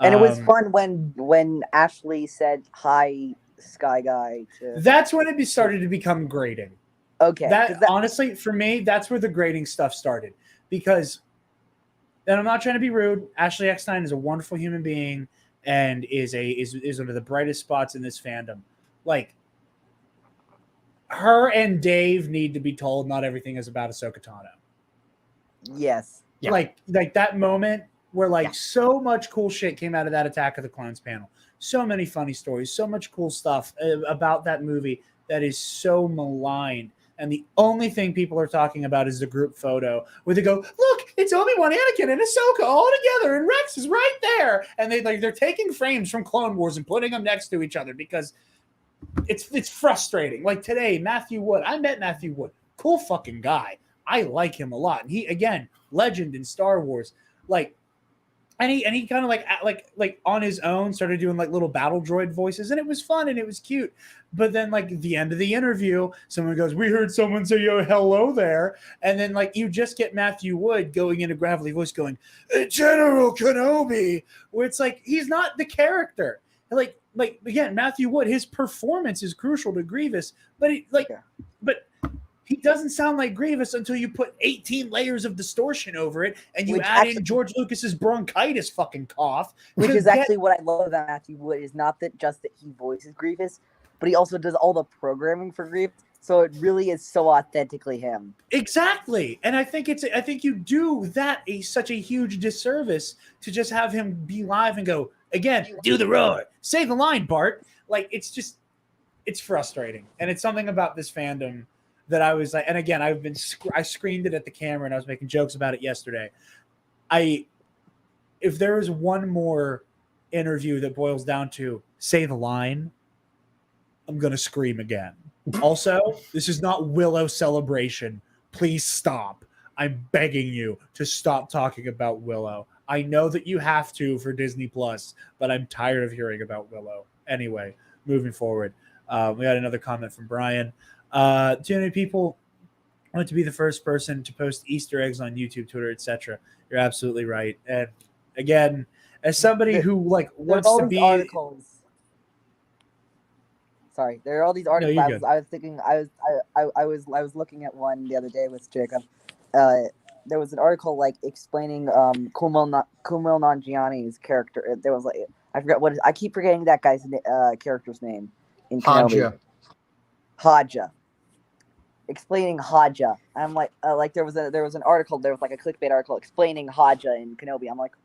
S5: And it was fun when Ashley said, "Hi, Sky Guy."
S3: That's when it started to become grating.
S5: Okay.
S3: That honestly, for me, that's where the grading stuff started. Because, and I'm not trying to be rude, Ashley Eckstein is a wonderful human being and is one of the brightest spots in this fandom. Like, her and Dave need to be told not everything is about Ahsoka Tano.
S5: Yes.
S3: Yeah. Like that moment where so much cool shit came out of that Attack of the Clones panel. So many funny stories, so much cool stuff about that movie that is so maligned. And the only thing people are talking about is the group photo where they go, "Look, it's Obi-Wan, Anakin, and Ahsoka all together, and Rex is right there." And they're taking frames from Clone Wars and putting them next to each other because it's frustrating. Like today, Matthew Wood. I met Matthew Wood. Cool fucking guy. I like him a lot. And he, again, legend in Star Wars. Like, and he kind of like on his own started doing like little battle droid voices, and it was fun and it was cute. But then like at the end of the interview, someone goes, "We heard someone say, yo, hello there." And then like you just get Matthew Wood going in a gravelly voice going, "General Kenobi," where it's like he's not the character. Like again, Matthew Wood, his performance is crucial to Grievous, but he doesn't sound like Grievous until you put 18 layers of distortion over it and you add in George Lucas's bronchitis fucking cough.
S5: Which is actually what I love about Matthew Wood, is not that just that he voices Grievous, but he also does all the programming for Grievous. So it really is so authentically him.
S3: Exactly. And I think you do that such a huge disservice to just have him be live and go, again, do the roar, say the line, Bart. Like, it's frustrating. And it's something about this fandom that I was like, and again, I screamed it at the camera and I was making jokes about it yesterday. If there is one more interview that boils down to say the line, I'm going to scream again. Also, this is not Willow Celebration. Please stop. I'm begging you to stop talking about Willow. I know that you have to for Disney Plus, but I'm tired of hearing about Willow. Anyway, moving forward. We got another comment from Brian. Too many people want to be the first person to post Easter eggs on YouTube, Twitter, etc. You're absolutely right. And again, as somebody who wants to be
S5: articles. Sorry, there are all these articles.
S3: No,
S5: I was looking at one the other day with Jacob. There was an article explaining Kumail Nanjiani's character. There was I forgot what I keep forgetting that guy's character's name in Kenobi. Haja. Explaining Haja. I'm like there was an article. There was a clickbait article explaining Haja in Kenobi. I'm like,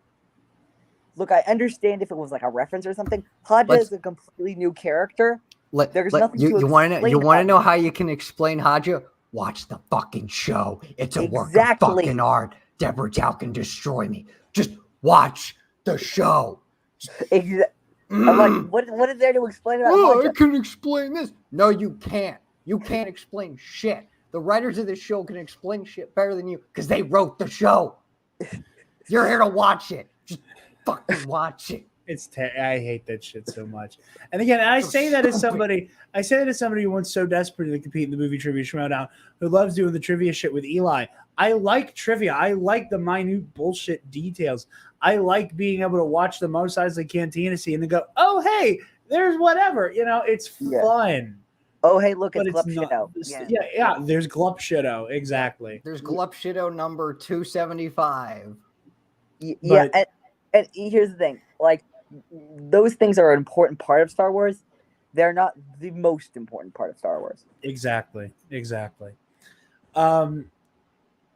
S5: Look, I understand if it was like a reference or something. Haja is a completely new character. There's nothing to
S4: you want to
S5: explain
S4: you want to
S5: about
S4: know
S5: him.
S4: how you can explain Haja? Watch the fucking show. It's a work of
S5: Exactly.
S4: fucking art. Deborah Chow can destroy me. Just watch the show.
S5: I'm like, what is there to explain about
S4: I
S5: Haja?
S4: can explain this. No, you can't. You can't explain shit. The writers of this show can explain shit better than you because they wrote the show. You're here to watch it. Just fucking watch it.
S3: I hate that shit so much. And again, I say that as somebody who wants so desperately to compete in the movie trivia showdown, who loves doing the trivia shit with Eli. I like trivia. I like the minute bullshit details. I like being able to watch the Mos Eisley Cantina scene and go, oh hey, there's whatever. It's fun.
S5: Oh hey, look,
S3: But
S5: it's
S3: it's
S5: Glup
S3: not.
S5: Shitto.
S3: Yeah. There's Glup Shitto. Exactly.
S4: There's Glup Shitto number 275.
S5: Yeah, and here's the thing. Like, those things are an important part of Star Wars. They're not the most important part of Star Wars.
S3: Exactly.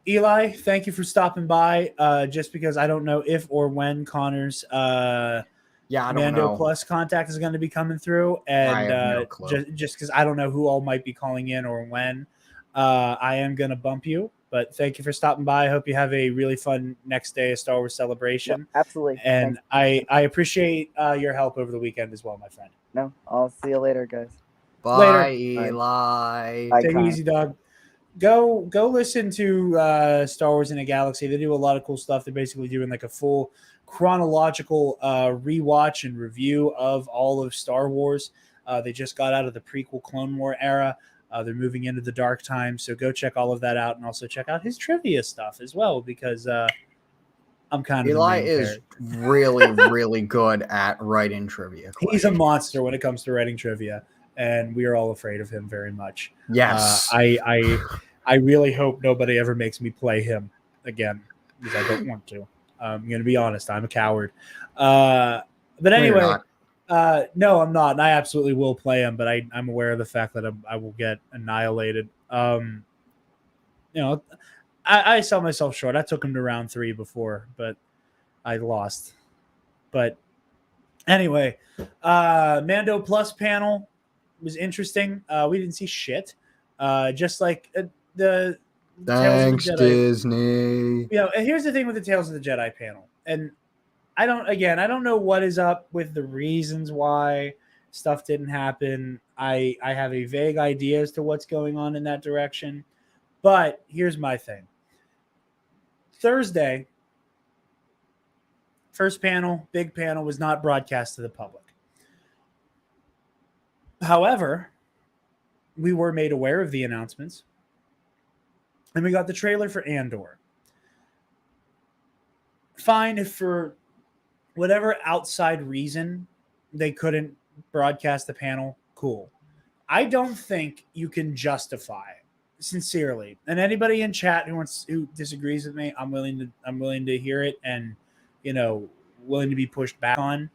S3: Eli, thank you for stopping by. Just because I don't know if or when Connor's
S4: I don't
S3: Mando
S4: know.
S3: Plus contact is going to be coming through, and
S4: I have no clue.
S3: just because I don't know who all might be calling in or when, I am going to bump you. But thank you for stopping by. I hope you have a really fun next day of Star Wars Celebration.
S5: Yeah, absolutely.
S3: And I appreciate your help over the weekend as well, my friend.
S5: No, I'll see you later, guys.
S4: Bye,
S3: Later.
S4: Eli.
S5: Bye.
S3: Take it easy, dog. Go listen to Star Wars in a Galaxy. They do a lot of cool stuff. They're basically doing like a full chronological rewatch and review of all of Star Wars. They just got out of the prequel Clone War era. They're moving into the dark times, so go check all of that out, and also check out his trivia stuff as well, because I'm kind of
S4: Eli is really, really good at writing trivia questions.
S3: He's a monster when it comes to writing trivia, and we are all afraid of him very much.
S4: Yes.
S3: I really hope nobody ever makes me play him again, because I don't want to. I'm going to be honest. I'm a coward. But anyway, no, I'm not. And I absolutely will play him, but I'm aware of the fact that I will get annihilated. I sell myself short. I took him to round 3 before, but I lost. But anyway, Mando Plus panel was interesting. We didn't see shit. Just like the
S4: Thanks,
S3: Tales of the Jedi.
S4: Disney.
S3: And here's the thing with the Tales of the Jedi panel. And I don't know what is up with the reasons why stuff didn't happen. I have a vague idea as to what's going on in that direction. But here's my thing. Thursday, first panel, big panel, was not broadcast to the public. However, we were made aware of the announcements, and we got the trailer for Andor. Fine if for whatever outside reason they couldn't broadcast the panel, cool. I don't think you can justify, sincerely, and anybody in chat who disagrees with me, I'm willing to hear it, and willing to be pushed back on.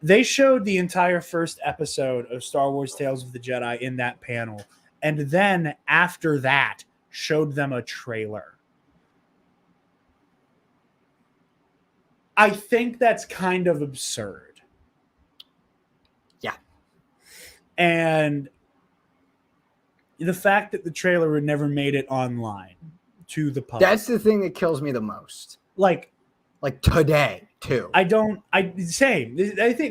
S3: They showed the entire first episode of Star Wars Tales of the Jedi in that panel, and then after that showed them a trailer. I think that's kind of absurd.
S4: Yeah.
S3: And the fact that the trailer never made it online to the public.
S4: That's the thing that kills me the most.
S3: Like
S4: today, too.
S3: I think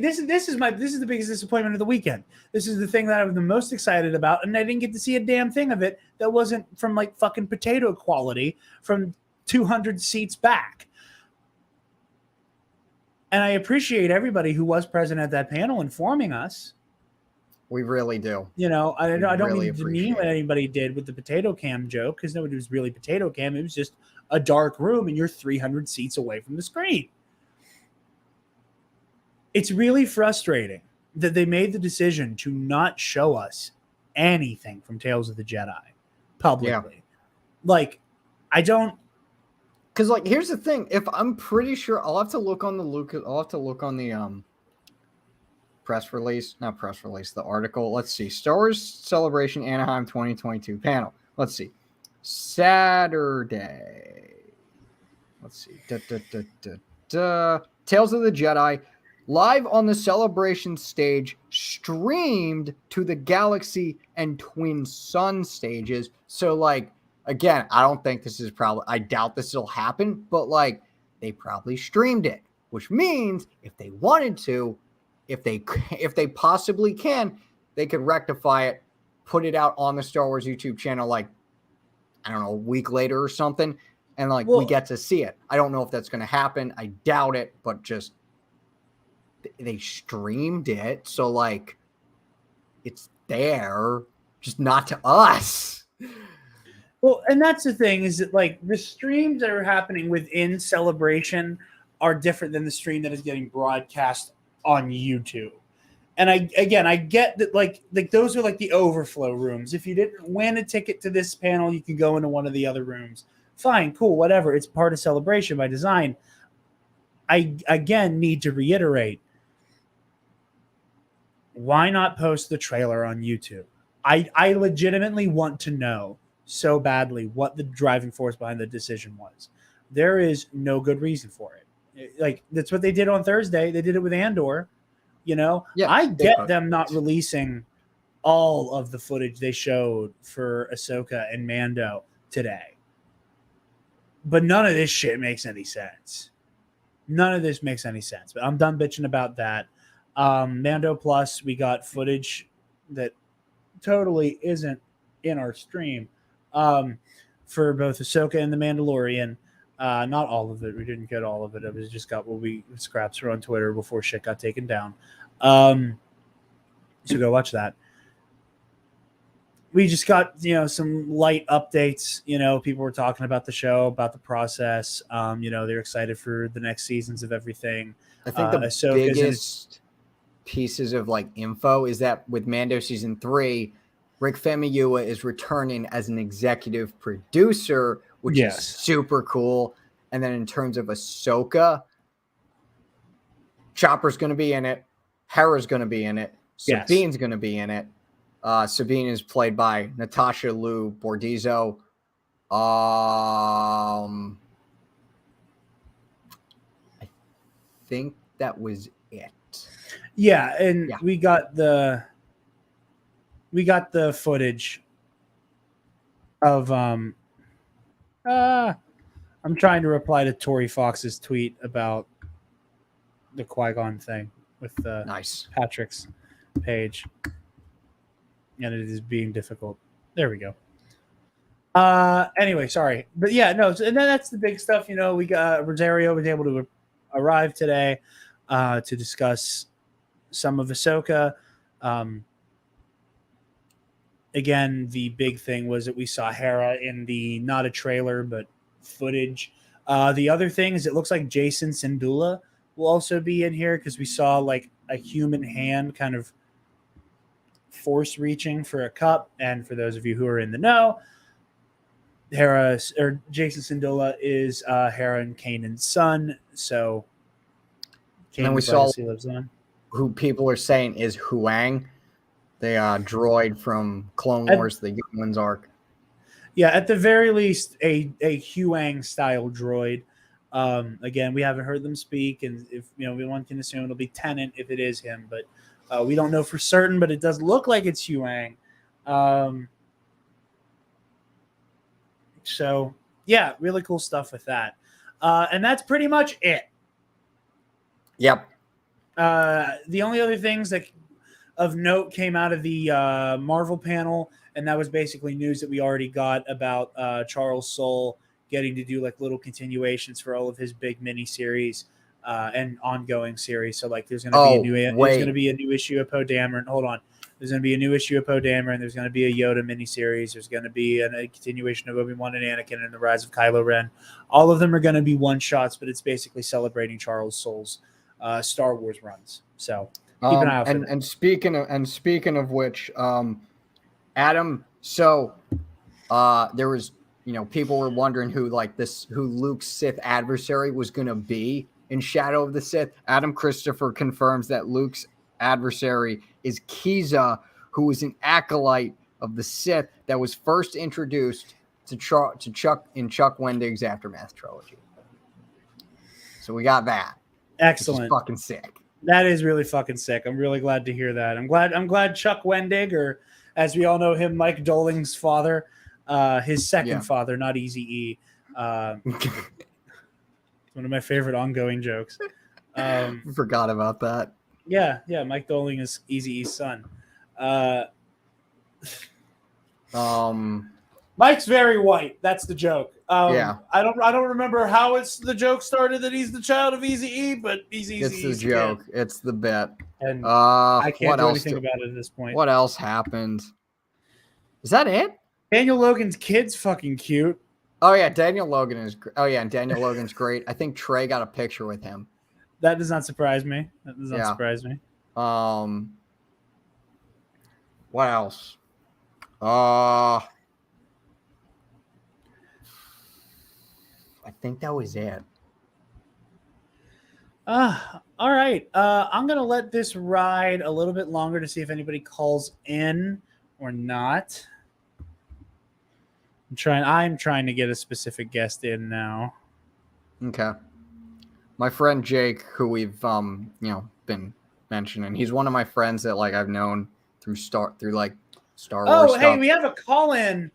S3: this is the biggest disappointment of the weekend. This is the thing that I'm the most excited about, and I didn't get to see a damn thing of it that wasn't from like fucking potato quality from 200 seats back. And I appreciate everybody who was present at that panel informing us.
S4: We really do.
S3: I don't
S4: really
S3: mean to demean what anybody did with the potato cam joke, because nobody was really potato cam. It was just a dark room and you're 300 seats away from the screen. It's really frustrating that they made the decision to not show us anything from Tales of the Jedi publicly. Yeah.
S4: Because here's the thing. If I'm pretty sure, I'll have to look on the press release, not press release, the article. Let's see. Star Wars Celebration Anaheim 2022 panel. Let's see. Saturday. Let's see. Tales of the Jedi, live on the Celebration stage, streamed to the Galaxy and Twin Sun stages. So, like, again, I don't think this is probably, I doubt this will happen, but like, they probably streamed it, which means if they wanted to, if they possibly can, they could rectify it, put it out on the Star Wars YouTube channel, like, I don't know, a week later or something. And like, we get to see it. I don't know if that's going to happen. I doubt it, but just, they streamed it, so like it's there, just not to us.
S3: Well, and that's the thing, is that like the streams that are happening within Celebration are different than the stream that is getting broadcast on YouTube. And I get that like those are like the overflow rooms. If you didn't win a ticket to this panel, you can go into one of the other rooms. Fine, cool, whatever. It's part of Celebration by design. I again need to reiterate, why not post the trailer on YouTube? I legitimately want to know so badly what the driving force behind the decision was. There is no good reason for it. Like, that's what they did on Thursday. They did it with Andor. You know, yeah, I get them not releasing all of the footage they showed for Ahsoka and Mando today. But none of this shit makes any sense. None of this makes any sense. But I'm done bitching about that. Mando Plus, we got footage that totally isn't in our stream for both Ahsoka and The Mandalorian. Not all of it. We didn't get all of it. It was just got what we scraps for on Twitter before shit got taken down. So go watch that. We just got, some light updates. People were talking about the show, about the process. They're excited for the next seasons of everything.
S4: I think the biggest pieces of like info is that with Mando season 3, Rick Famuyiwa is returning as an executive producer, which is super cool. And then in terms of Ahsoka, Chopper's going to be in it. Hera's going to be in it. Sabine's going to be in it. Sabine is played by Natasha Liu Bordizzo. I think that was it.
S3: Yeah, and we got the footage of I'm trying to reply to Tori Fox's tweet about the Qui-Gon thing with Patrick's page. And it is being difficult. There we go. Anyway, sorry. But yeah, no, and then that's the big stuff. We got Rosario was able to arrive today to discuss some of Ahsoka. Again, the big thing was that we saw Hera in the, not a trailer, but footage. The other thing is it looks like Jason Syndulla will also be in here, because we saw like a human hand kind of force reaching for a cup. And for those of you who are in the know, Jason Syndulla is Hera and Kanan's son. So
S4: and we saw who people are saying is Huang, the droid from Clone Wars, the Young Ones arc.
S3: Yeah, at the very least, a Huang style droid. Again, we haven't heard them speak, and if one can assume it'll be Tennant if it is him, but we don't know for certain. But it does look like it's Huang. So yeah, really cool stuff with that, and that's pretty much it.
S4: Yep.
S3: The only other things that of note came out of the Marvel panel, and that was basically news that we already got about Charles Soule getting to do like little continuations for all of his big mini series and ongoing series. So like there's going to be a new issue of Poe Dameron. Hold on. There's going to be a new issue of Poe Dameron. There's going to be a Yoda miniseries. There's going to be a continuation of Obi-Wan and Anakin and the Rise of Kylo Ren. All of them are going to be one-shots, but it's basically celebrating Charles Soule's Star Wars runs. So keep an eye out for that.
S4: And speaking of which, Adam, so there was, people were wondering who Luke's Sith adversary was going to be in Shadow of the Sith. Adam Christopher confirms that Luke's adversary is Kiza, who is an acolyte of the Sith that was first introduced to Chuck in Chuck Wendig's Aftermath trilogy. So we got that.
S3: Excellent.
S4: Fucking sick.
S3: That is really fucking sick. I'm really glad to hear that. I'm glad Chuck Wendig, or as we all know him, Mike Doling's father, his second father, not Eazy-E. One of my favorite ongoing jokes.
S4: Forgot about that.
S3: Yeah, Mike Doling is Eazy-E's son. Mike's very white. That's the joke. I don't remember how the joke started that he's the child of Eazy-E, but he's Eazy-E's
S4: It's the joke.
S3: kid.
S4: It's the bet.
S3: And I can't do anything about it at this point.
S4: What else happened? Is that it?
S3: Daniel Logan's kid's fucking cute.
S4: Oh yeah, Daniel Logan is. Oh yeah, and Daniel Logan's great. I think Trey got a picture with him.
S3: That does not surprise me. Surprise me.
S4: What else? I think that was it.
S3: All right. I'm gonna let this ride a little bit longer to see if anybody calls in or not. I'm trying to get a specific guest in now.
S4: Okay. My friend Jake, who we've been mentioning, he's one of my friends that I've known through Star Wars.
S3: Oh, hey, we have a call in.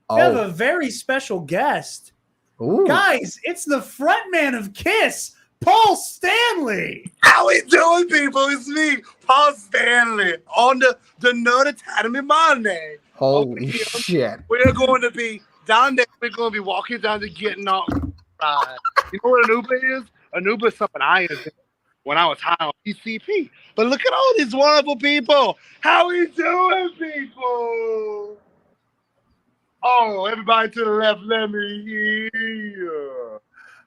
S3: We have a very special guest.
S4: Ooh.
S3: Guys, it's the frontman of Kiss, Paul Stanley.
S7: How we doing, people? It's me, Paul Stanley, on the Nerd Academy Monday.
S4: Holy shit.
S7: We're going to be down there. We're going to be walking down to getting on. You know what an Uber is? An Uber is something I did when I was high on PCP. But look at all these wonderful people. How we doing, people? Oh, everybody to the left, let me hear.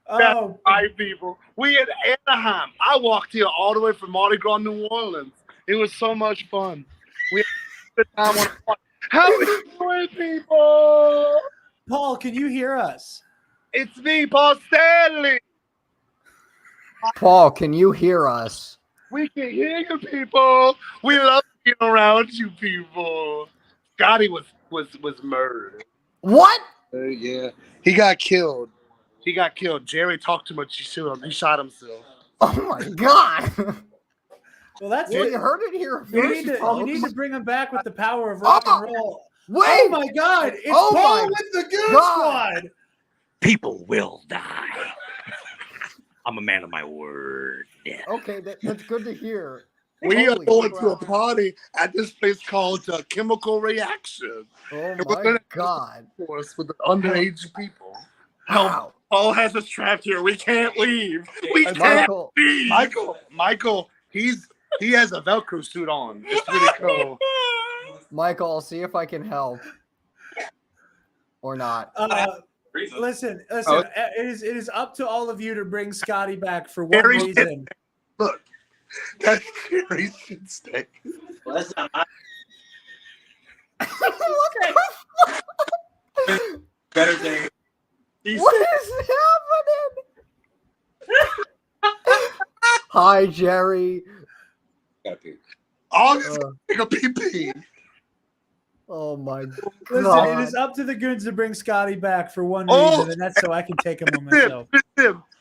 S7: That's right, people. We in Anaheim. I walked here all the way from Mardi Gras, New Orleans. It was so much fun. We had a good time on the fun. How we doing, people?
S3: Paul, can you hear us?
S7: It's me, Paul Stanley.
S4: Paul, can you hear us?
S7: We can hear you, people. We love being around you, people. Scotty was murdered.
S4: What?
S7: Yeah. He got killed. Jerry talked too much. He shot himself.
S4: Oh my god.
S3: Well, that's
S4: well,
S3: it.
S4: You heard it here.
S3: You need to bring him back with the power of rock and roll.
S4: Wait.
S3: Oh my god. It's Paul with the Goon Squad.
S8: People will die. I'm a man of my word.
S4: Okay, that's good to hear.
S7: We are going to a party at this place called Chemical Reaction.
S4: Oh my god!
S7: Of course, with the underage people.
S4: Wow.
S7: Paul has us trapped here. We can't leave. We can't leave. Michael, he has a Velcro suit on. It's really cool.
S4: Michael, I'll see if I can help or not.
S3: Listen. It is up to all of you to bring Scotty back for one reason.
S7: Look, that's Jerry should stay.
S8: Well, that's not my... Better day.
S4: What is happening? Hi, Jerry.
S8: Gotta pee.
S7: August take a pee.
S4: Oh my god!
S3: Listen, it is up to the goons to bring Scotty back for one reason, and that's so I can take him on myself.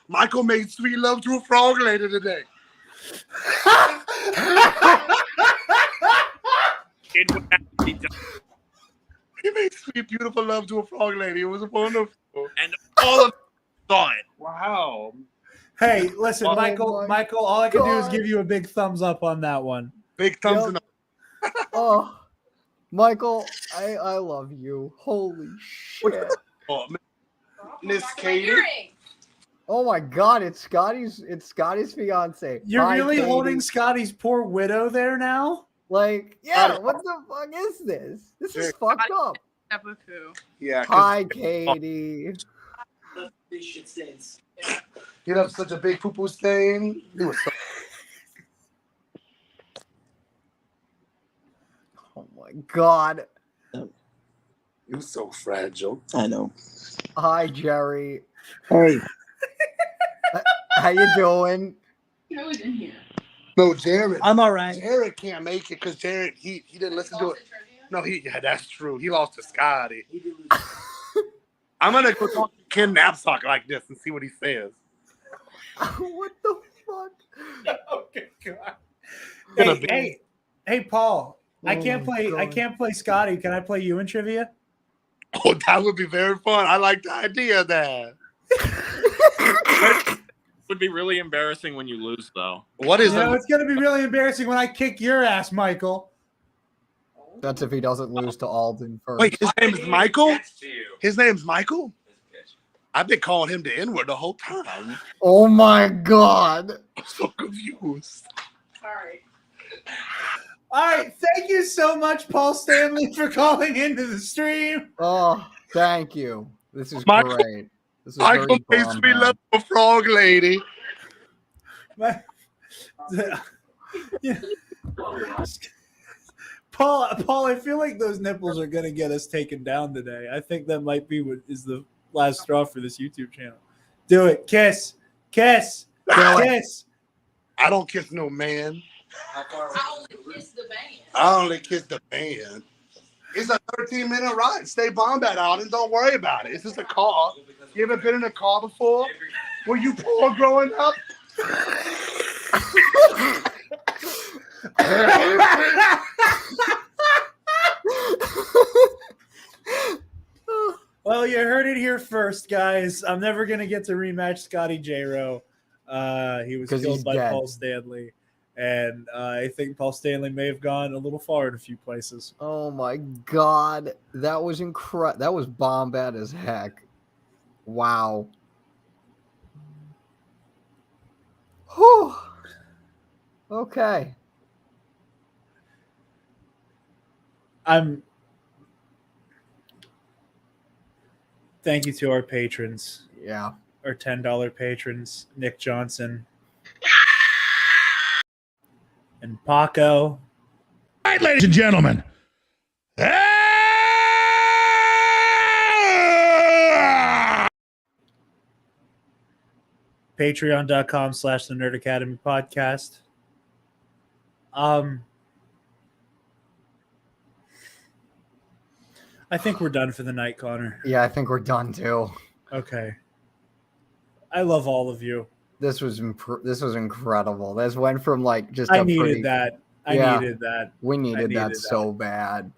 S7: Michael made sweet love to a frog lady today. He made sweet, beautiful love to a frog lady. It was wonderful.
S8: And all of saw it.
S7: Wow.
S3: Hey, listen, Michael, all I can do is give you a big thumbs up on that one.
S7: Big thumbs up.
S4: Oh, Michael, I love you. Holy shit.
S7: Oh, Miss Katie.
S4: Oh my god, it's Scotty's fiance.
S3: You're really holding Scotty's poor widow there now?
S4: What the fuck is this? This is fucked up.
S7: Yeah.
S4: Hi, Katie.
S7: You have such a big poo-poo stain. It was so...
S4: Oh my god.
S7: You're so fragile.
S8: I know.
S4: Hi, Jerry.
S8: Hey.
S4: How you doing?
S9: I was in here.
S7: No, Jared.
S8: I'm all right.
S7: Jared can't make it because Jared he didn't listen to it. No, that's true. He lost to Scotty. I'm gonna go talk to Ken Knapsack like this and see what he says.
S4: What the fuck?
S3: Oh, good God. Hey, Paul. I can't play Scotty. Can I play you in trivia?
S7: Oh, that would be very fun. I like the idea of that.
S9: It would be really embarrassing when you lose, though.
S7: What is it?
S3: It's going to be really embarrassing when I kick your ass, Michael.
S4: That's if he doesn't lose to Alden first.
S7: Wait, his name is Michael? His name's Michael? I've been calling him the N-word the whole time.
S4: Oh my God.
S7: I'm so confused.
S5: Sorry.
S3: All right. Thank you so much, Paul Stanley, for calling into the stream.
S4: Oh, thank you. This is
S7: Michael-
S4: great. This is
S7: Michael
S4: very
S7: makes me
S4: bomb,
S7: love a frog lady.
S3: Yeah. Paul, I feel like those nipples are going to get us taken down today. I think that might be what is the last straw for this YouTube channel. Do it. Kiss. Kiss. Kiss.
S7: I don't kiss no man.
S5: I only kiss the band.
S7: I only kiss the band. It's a 13-minute ride. Stay Bombat out and don't worry about it. It's just a car. You ever been in a car before? Were you poor growing up?
S3: Well, you heard it here first, guys. I'm never going to get to rematch Scotty J-Rowe. He was killed by
S4: dead.
S3: Paul Stanley. And I think Paul Stanley may have gone a little far in a few places.
S4: Oh my God. That was incredible. That was Bombat as heck. Wow. Whew. Okay.
S3: Thank you to our patrons.
S4: Yeah.
S3: Our $10 patrons, Nick Johnson and Paco.
S1: All right, ladies and gentlemen.
S3: Patreon.com/The Nerd Academy Podcast. I think we're done for the night, Connor.
S4: Yeah, I think we're done too.
S3: Okay. I love all of you.
S4: This was incredible. This went from like just
S3: I needed that. I
S4: Yeah.
S3: needed that.
S4: We needed that
S3: needed
S4: so bad.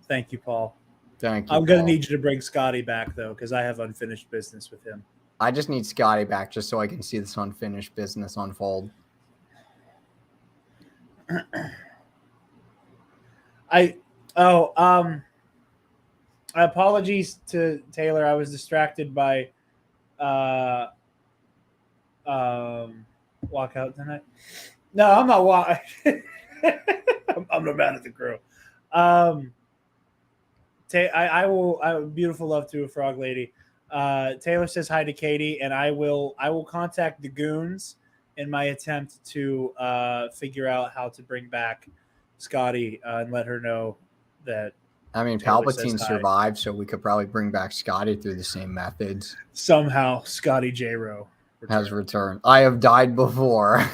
S3: Thank you, Paul.
S4: Thank you.
S3: I'm going to
S4: Paul.
S3: need you to bring Scotty back, though, because I have unfinished business with him.
S4: I just need Scotty back just so I can see this unfinished business unfold.
S3: Apologies to Taylor. I was distracted by walk out tonight. No, I'm not walking. I'm the man of the crew. I will beautiful love to a frog lady. Taylor says hi to Katie, and I will contact the goons in my attempt to figure out how to bring back Scotty and let her know that.
S4: I mean,
S3: Taylor
S4: Palpatine
S3: says hi.
S4: survived, so we could probably bring back Scotty through the same methods.
S3: Somehow Scotty J-Rowe
S4: Has returned. I have died before.